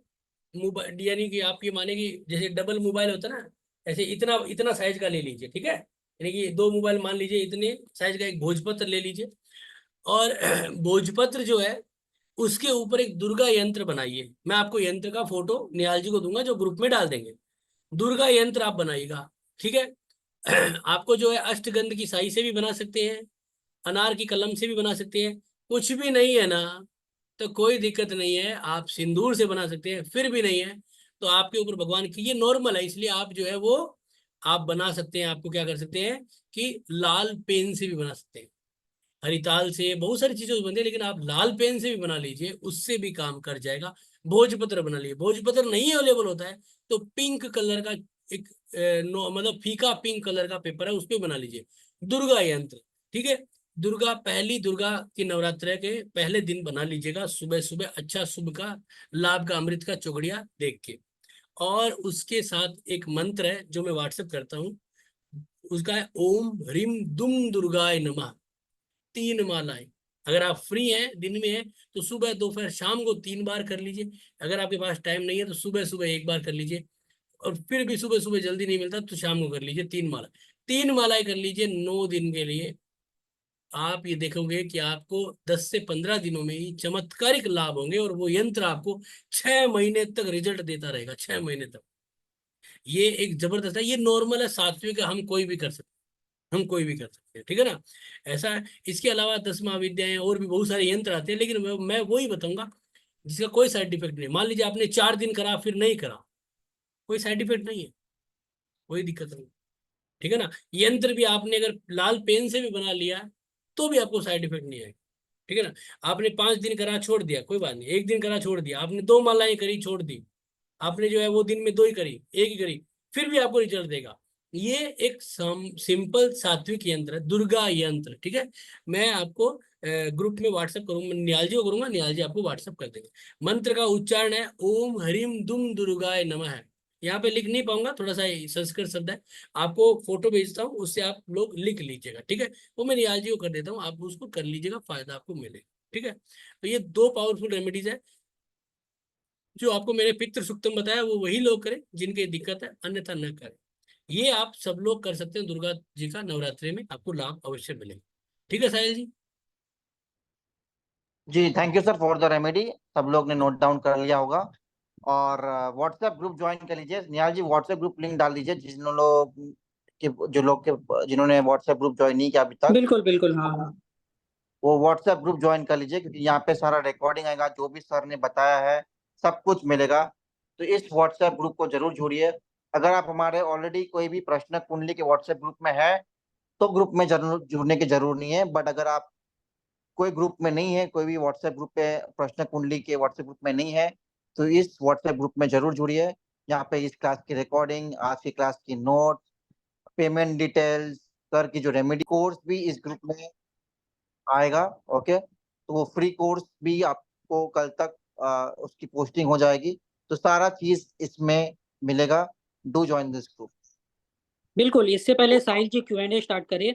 मोबाइल यानी कि आप ये माने कि जैसे डबल मोबाइल होता है ना, ऐसे इतना इतना साइज का ले लीजिए, ठीक है, यानी कि 2 मोबाइल मान लीजिए, इतने साइज का एक भोजपत्र ले लीजिए। और भोजपत्र जो है उसके ऊपर एक दुर्गा यंत्र बनाइए। मैं आपको यंत्र का फोटो निहाल जी को दूंगा जो ग्रुप में डाल देंगे। दुर्गा यंत्र आप बनाइएगा, ठीक है। आपको जो है अष्टगंध की साई से भी बना सकते हैं, अनार की कलम से भी बना सकते हैं। कुछ भी नहीं है ना तो कोई दिक्कत नहीं है, आप सिंदूर से बना सकते हैं, फिर भी नहीं है तो आपके ऊपर भगवान की, ये नॉर्मल है इसलिए आप जो है वो आप बना सकते हैं। आपको क्या कर सकते हैं कि लाल पेन से भी बना सकते हैं, हरिताल से, बहुत सारी चीजों से बनते हैं, लेकिन आप लाल पेन से भी बना लीजिए, उससे भी काम कर जाएगा। भोजपत्र बना लीजिए, भोजपत्र नहीं अवेलेबल होता है तो पिंक कलर का एक मतलब फीका पिंक कलर का पेपर है, उस पर बना लीजिए दुर्गा यंत्र, ठीक है। दुर्गा, पहली दुर्गा की नवरात्र के पहले दिन बना लीजिएगा, सुबह सुबह अच्छा शुभ का, लाभ का, अमृत का चौगड़िया देख के। और उसके साथ एक मंत्र है जो मैं व्हाट्सएप करता हूँ, उसका है ओम ह्रीम दुम दुर्गाय नमः, 3 मालाएं। अगर आप फ्री हैं, दिन में हैं, तो सुबह दोपहर शाम को 3 बार कर लीजिए। अगर आपके पास टाइम नहीं है तो सुबह सुबह 1 बार कर लीजिए, और फिर भी सुबह सुबह जल्दी नहीं मिलता तो शाम को कर लीजिए 3 माला। 3 मालाएं कर लीजिए 9 दिन के लिए। आप ये देखोगे कि आपको 10 से 15 दिनों में ही चमत्कारिक लाभ होंगे, और वो यंत्र आपको 6 महीने तक रिजल्ट देता रहेगा, 6 महीने तक। ये एक जबरदस्त है, ये नॉर्मल है, सात्विक है, हम कोई भी कर सकते हैं, हम कोई भी कर सकते हैं, ठीक है ना, ऐसा है। इसके अलावा 10 महाविद्याएं और भी बहुत सारे यंत्र आते हैं, लेकिन मैं वही बताऊंगा जिसका कोई साइड इफेक्ट नहीं है। मान लीजिए आपने 4 दिन करा फिर नहीं करा, कोई साइड इफेक्ट नहीं है, कोई दिक्कत नहीं, ठीक है ना। यंत्र भी आपने अगर लाल पेन से भी बना लिया तो भी आपको साइड इफेक्ट नहीं आएगा, ठीक है ना। आपने 5 दिन करा छोड़ दिया कोई बात नहीं, 1 दिन करा छोड़ दिया, आपने 2 मालाएं करी छोड़ दी, आपने जो है वो दिन में 2 ही करी, 1 ही करी, फिर भी आपको रिजल्ट देगा। ये एक सिंपल सात्विक यंत्र है, दुर्गा यंत्र, ठीक है। मैं आपको ग्रुप में व्हाट्सएप करूंगा, मैं निहाल जी को करूंगा, निहाल जी आपको व्हाट्सएप कर देंगे। मंत्र का उच्चारण है ओम हरिम दुम दुर्गाय नमः है। यहाँ पे लिख नहीं पाऊंगा, थोड़ा सा संस्कृत शब्द है, आपको फोटो भेजता हूँ, उससे आप लोग लिख लीजिएगा, ठीक है। वो मैं निहाल जी को कर देता हूँ, आप उसको कर लीजिएगा, फायदा आपको मिलेगा, ठीक है। तो ये 2 पावरफुल रेमेडीज है जो आपको मैंने पितृ सुक्तम बताया, वो वही लोग करें जिनकी दिक्कत है, अन्यथा न करें। ये आप सब लोग कर सकते हैं, दुर्गा जी का नवरात्रि में आपको लाभ अवश्य मिलेगा, ठीक है साहिल जी। जी thank you sir for the remedy. सब लोग ने नोट डाउन कर लिया होगा। और व्हाट्सएप ग्रुप ज्वाइन कर लीजिए। निहाल जी व्हाट्सएप ग्रुप लिंक डाल दीजिए, जिन लोग के जो लोग के जिन्होंने व्हाट्सएप ग्रुप ज्वाइन नहीं किया अभी तक, बिल्कुल बिल्कुल, हाँ हाँ। वो व्हाट्सएप ग्रुप ज्वाइन कर लीजिए, क्योंकि यहाँ पे सारा रिकॉर्डिंग आएगा, जो भी सर ने बताया है सब कुछ मिलेगा। तो इस व्हाट्सएप ग्रुप को जरूर जुड़िए। अगर आप हमारे ऑलरेडी कोई भी प्रश्न कुंडली के व्हाट्सएप ग्रुप में है तो ग्रुप में जरूर जुड़ने की जरूर नहीं है। बट अगर आप कोई ग्रुप में नहीं है, कोई भी व्हाट्सएप ग्रुप पे प्रश्न कुंडली के व्हाट्सएप ग्रुप में नहीं है, तो इस व्हाट्सएप ग्रुप में जरूर जुड़िए। यहाँ पे इस क्लास की रिकॉर्डिंग, आज की क्लास की नोट, पेमेंट डिटेल्स, सर की जो रेमेडी कोर्स भी इस ग्रुप में आएगा। ओके, तो वो फ्री कोर्स भी आपको कल तक उसकी पोस्टिंग हो जाएगी। तो सारा चीज इसमें मिलेगा। Do join this group. बिल्कुल, इससे पहले साहिल जी Q&A स्टार्ट करें।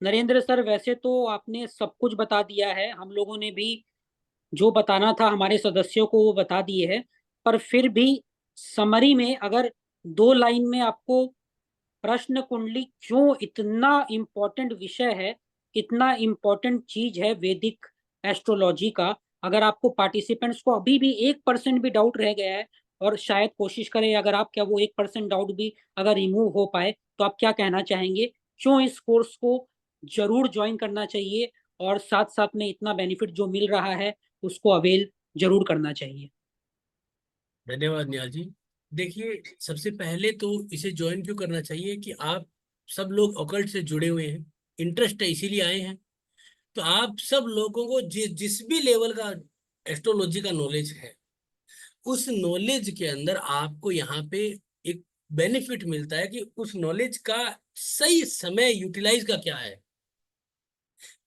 नरेंद्र सर, वैसे तो आपने सब कुछ बता दिया है, हम लोगों ने भी जो बताना था हमारे सदस्यों को वो बता दिए है, पर फिर भी समरी में अगर 2 लाइन में आपको प्रश्न कुंडली क्यों इतना इम्पोर्टेंट विषय है, इतना इम्पोर्टेंट चीज है वैदिक एस्ट्रोलॉजी का, अगर आपको पार्टिसिपेंट्स को अभी भी 1% भी डाउट रह गया है और शायद कोशिश करें, अगर आप क्या वो 1% डाउट भी अगर रिमूव हो पाए तो आप क्या कहना चाहेंगे? क्यों इस कोर्स को जरूर ज्वाइन करना चाहिए और साथ साथ में इतना बेनिफिट जो मिल रहा है उसको अवेल जरूर करना चाहिए? धन्यवाद निहाल जी। देखिए, सबसे पहले तो इसे ज्वाइन क्यों करना चाहिए कि आप सब लोग ऑकल्ट से जुड़े हुए हैं, इंटरेस्ट है इसीलिए आए हैं। तो आप सब लोगों को जिस भी लेवल का एस्ट्रोलॉजी का नॉलेज है, उस नॉलेज के अंदर आपको यहाँ पे एक बेनिफिट मिलता है कि उस नॉलेज का सही समय यूटिलाइज का क्या है।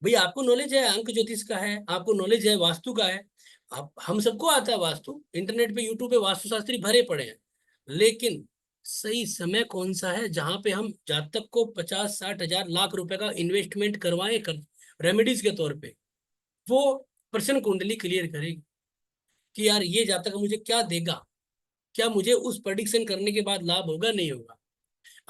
भैया आपको नॉलेज है अंक ज्योतिष का है, आपको नॉलेज है वास्तु का है। आप हम सबको आता है वास्तु, इंटरनेट पे यूट्यूब पे वास्तुशास्त्री भरे पड़े हैं। लेकिन सही समय कौन सा है जहां पे हम जातक को 50-60 हजार लाख रुपए का इन्वेस्टमेंट करवाएं कर रेमेडीज के तौर पे, वो प्रश्न कुंडली क्लियर करेगी कि यार ये जातक मुझे क्या देगा, क्या मुझे उस प्रेडिक्शन करने के बाद लाभ होगा नहीं होगा।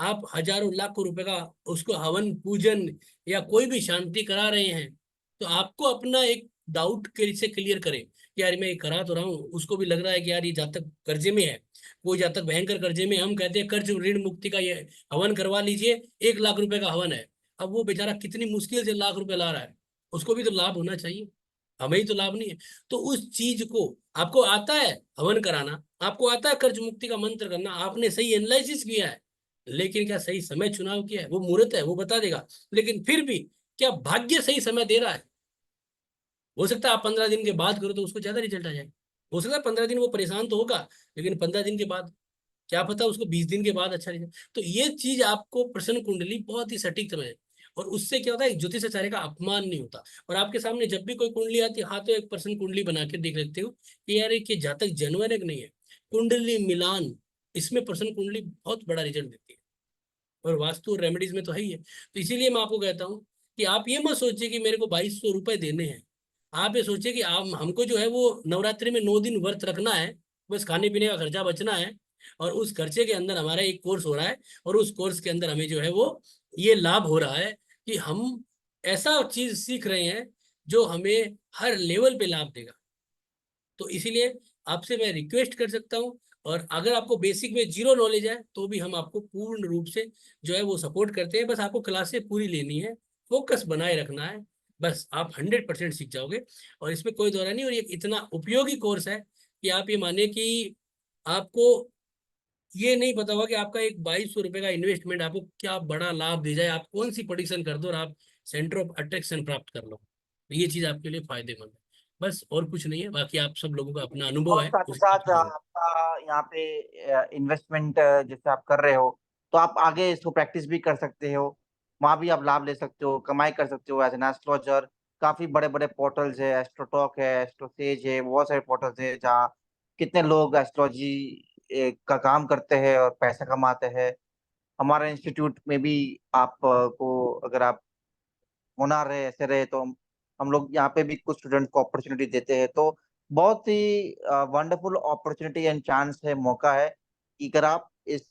आप हजारों लाखों रुपए का उसको हवन पूजन या कोई भी शांति करा रहे हैं, तो आपको अपना एक डाउट के से क्लियर करें कि यार मैं ये करा तो रहा हूँ, उसको भी लग रहा है कि यार ये जातक कर्जे में है, कोई जातक भयंकर कर्जे में, हम कहते हैं कर्ज ऋण मुक्ति का ये हवन करवा लीजिए, 1 लाख रुपए का हवन है। अब वो बेचारा कितनी मुश्किल से लाख रुपए ला रहा है, उसको भी तो लाभ होना चाहिए, हमें ही तो लाभ नहीं है। तो उस चीज को आपको आता है हवन कराना, आपको आता है कर्ज मुक्ति का मंत्र करना, आपने सही एनालिसिस किया है, लेकिन क्या सही समय चुनाव किया है? वो मुहूर्त है वो बता देगा। लेकिन फिर भी क्या भाग्य सही समय दे रहा है? हो सकता है आप 15 दिन के बाद करो तो उसको ज्यादा रिजल्ट आ जाए, हो सकता है 15 दिन वो परेशान तो होगा, लेकिन 15 दिन के बाद क्या पता उसको 20 दिन के बाद अच्छा रिजल्ट। तो ये चीज आपको प्रश्न कुंडली बहुत ही सटीक समय है, और उससे क्या होता है ज्योतिषाचार्य का अपमान नहीं होता। और आपके सामने जब भी कोई कुंडली आती है, हाँ तो एक प्रश्न कुंडली बना के देख लेते हो कि यार ये जातक जनवर है कि नहीं है, कुंडली मिलान, इसमें प्रश्न कुंडली बहुत बड़ा रिजल्ट देती है। और वास्तु और रेमेडीज में तो है ही है। तो इसीलिए मैं आपको कहता हूँ कि आप ये मत सोचिए कि मेरे को 2200 रुपए देने हैं। आप ये सोचिए कि आप हमको जो है वो नवरात्रि में 9 दिन व्रत रखना है, बस खाने पीने का खर्चा बचना है, और उस खर्चे के अंदर हमारा एक कोर्स हो रहा है, और उस कोर्स के अंदर हमें जो है वो ये लाभ हो रहा है कि हम ऐसा चीज सीख रहे हैं जो हमें हर लेवल पे लाभ देगा। तो इसीलिए आपसे मैं रिक्वेस्ट कर सकता हूँ, और अगर आपको बेसिक में जीरो नॉलेज है तो भी हम आपको पूर्ण रूप से जो है वो सपोर्ट करते हैं। बस आपको क्लासेस पूरी लेनी है, फोकस बनाए रखना है, बस आप 100% सीख जाओगे। और इसमें कोई दौरा नहीं, और ये इतना उपयोगी कोर्स है कि आप ये मानिए कि आपको ये नहीं पता होगा कि आपका एक 2200 रुपये का इन्वेस्टमेंट आपको क्या बड़ा लाभ दे जाए, आप कौन सी प्रोडिक्शन कर दो और आप सेंटर ऑफ अट्रैक्शन प्राप्त कर लो। तो ये चीज आपके लिए फायदेमंद है, बस और कुछ नहीं है। बाकी आप सब लोगों का अपना अनुभव और है साथ ही उसके साथ ऊपर जाओ। आपका यहाँ पे इन्वेस्टमेंट जैसे आप कर रहे हो, तो आप आगे इसको प्रैक्टिस भी कर सकते हो, वहां भी आप लाभ ले सकते हो, कमाई कर सकते हो एज एन एस्ट्रोलॉजर। काफी बड़े बड़े पोर्टल्स है, एस्ट्रोटॉक है, एस्ट्रोसेज है, बहुत सारे पोर्टल्स है जहाँ कितने लोग एस्ट्रोलॉजी का काम करते हैं और पैसा कमाते हैं। हमारे इंस्टीट्यूट में भी आप को अगर आप होना रहे ऐसे रहे तो हम लोग यहाँ पे भी कुछ स्टूडेंट को अपॉर्चुनिटी देते हैं। तो बहुत ही वंडरफुल अपॉर्चुनिटी एंड चांस है, मौका है कि अगर आप इस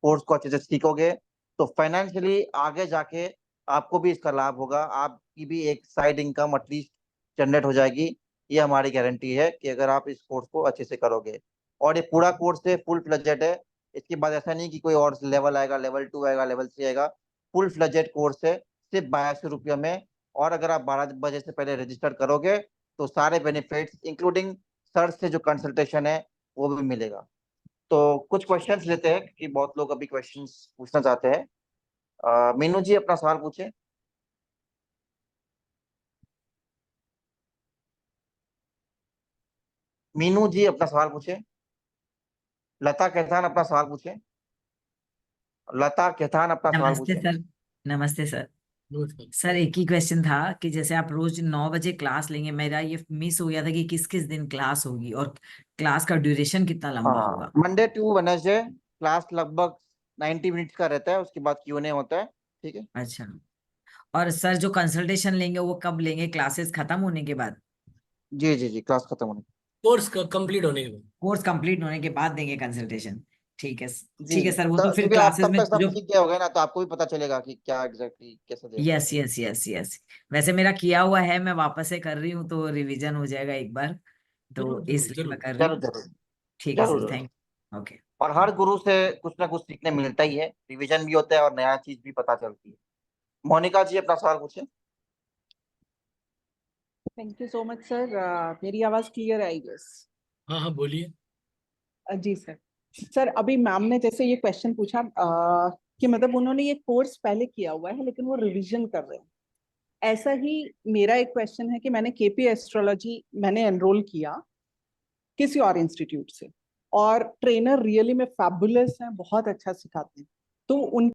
कोर्स को अच्छे से सीखोगे तो फाइनेंशियली आगे जाके आपको भी इसका लाभ होगा, आपकी भी एक साइड इनकम एटलीस्ट जनरेट हो जाएगी। ये हमारी गारंटी है कि अगर आप इस कोर्स को अच्छे से करोगे। और ये पूरा कोर्स है, फुल फ्लेजेड है। इसके बाद ऐसा नहीं कि कोई और लेवल आएगा, लेवल 2 आएगा, लेवल 3 आएगा। फुल फ्लेजेड कोर्स है, सिर्फ 82 रुपये में। और अगर आप 12 बजे से पहले रजिस्टर करोगे तो सारे बेनिफिट्स इंक्लूडिंग सर से जो कंसल्टेशन है वो भी मिलेगा। तो कुछ क्वेश्चंस लेते हैं क्योंकि बहुत लोग अभी क्वेश्चंस पूछना चाहते हैं। मीनू जी अपना सवाल पूछे। मीनू जी अपना सवाल पूछे। लता केतान अपना सवाल पूछे। लता केतान अपना सवाल नमस्ते पूछे। सर। नमस्ते सर। नमस्कार। सर एक ही क्वेश्चन था कि जैसे आप रोज 9 बजे क्लास लेंगे, मेरा ये मिस हो गया था कि किस किस दिन क्लास होगी और क्लास का ड्यूरेशन कितना लंबा हाँ, होगा? मंडे टू वेडनेसडे क्लास लगभग 90 मिनट्स का रहता है, उसके बाद Q&A होता है। ठीक है। अच्छा। और सर जो कंसल्टेशन लेंगे वो कब लेंगे? क्लासेस खत्म होने के बाद? जी जी जी, क्लास खत्म होने। कोर्स कंप्लीट होने के बाद। कोर्स कंप्लीट होने के बाद देंगे कंसल्टेशन? ठीक है। जी ठीक है जी, सर, वो तो तो फिर क्योंकि आप क्लासेस तब में तक सब जो। सीख गए होगे ना, तो आपको भी पता चलेगा कि क्या एग्जैक्टली कैसे देना है। Yes yes yes yes. वैसे मेरा किया हुआ है, मैं वापस से कर रही हूँ तो रिवीजन हो जाएगा एक बार, जरूर तो जरूर इसलिए मैं जरूर। कर रही जरूर हूँ। जरूर। ठीक है जरूर सर, जरूर। थैंक ओके और हर गुरु से कुछ ना कुछ सीखने मिलता ही है, रिवीजन भी होता है और नया चीज भी पता चलती है। मोनिका जी अपना सवाल पूछे। Thank you so much sir. मेरी आवाज क्लियर आई गेस? हाँ हाँ बोलिए। जी सर। सर अभी मैम ने जैसे ये क्वेश्चन पूछा कि मतलब उन्होंने ये कोर्स पहले किया हुआ है लेकिन वो रिवीजन कर रहे हैं, ऐसा ही मेरा एक क्वेश्चन है कि मैंने केपी एस्ट्रोलॉजी मैंने एनरोल किया किसी और इंस्टीट्यूट से, और ट्रेनर रियली में फैबुलस हैं, बहुत अच्छा सिखाते हैं, तो उन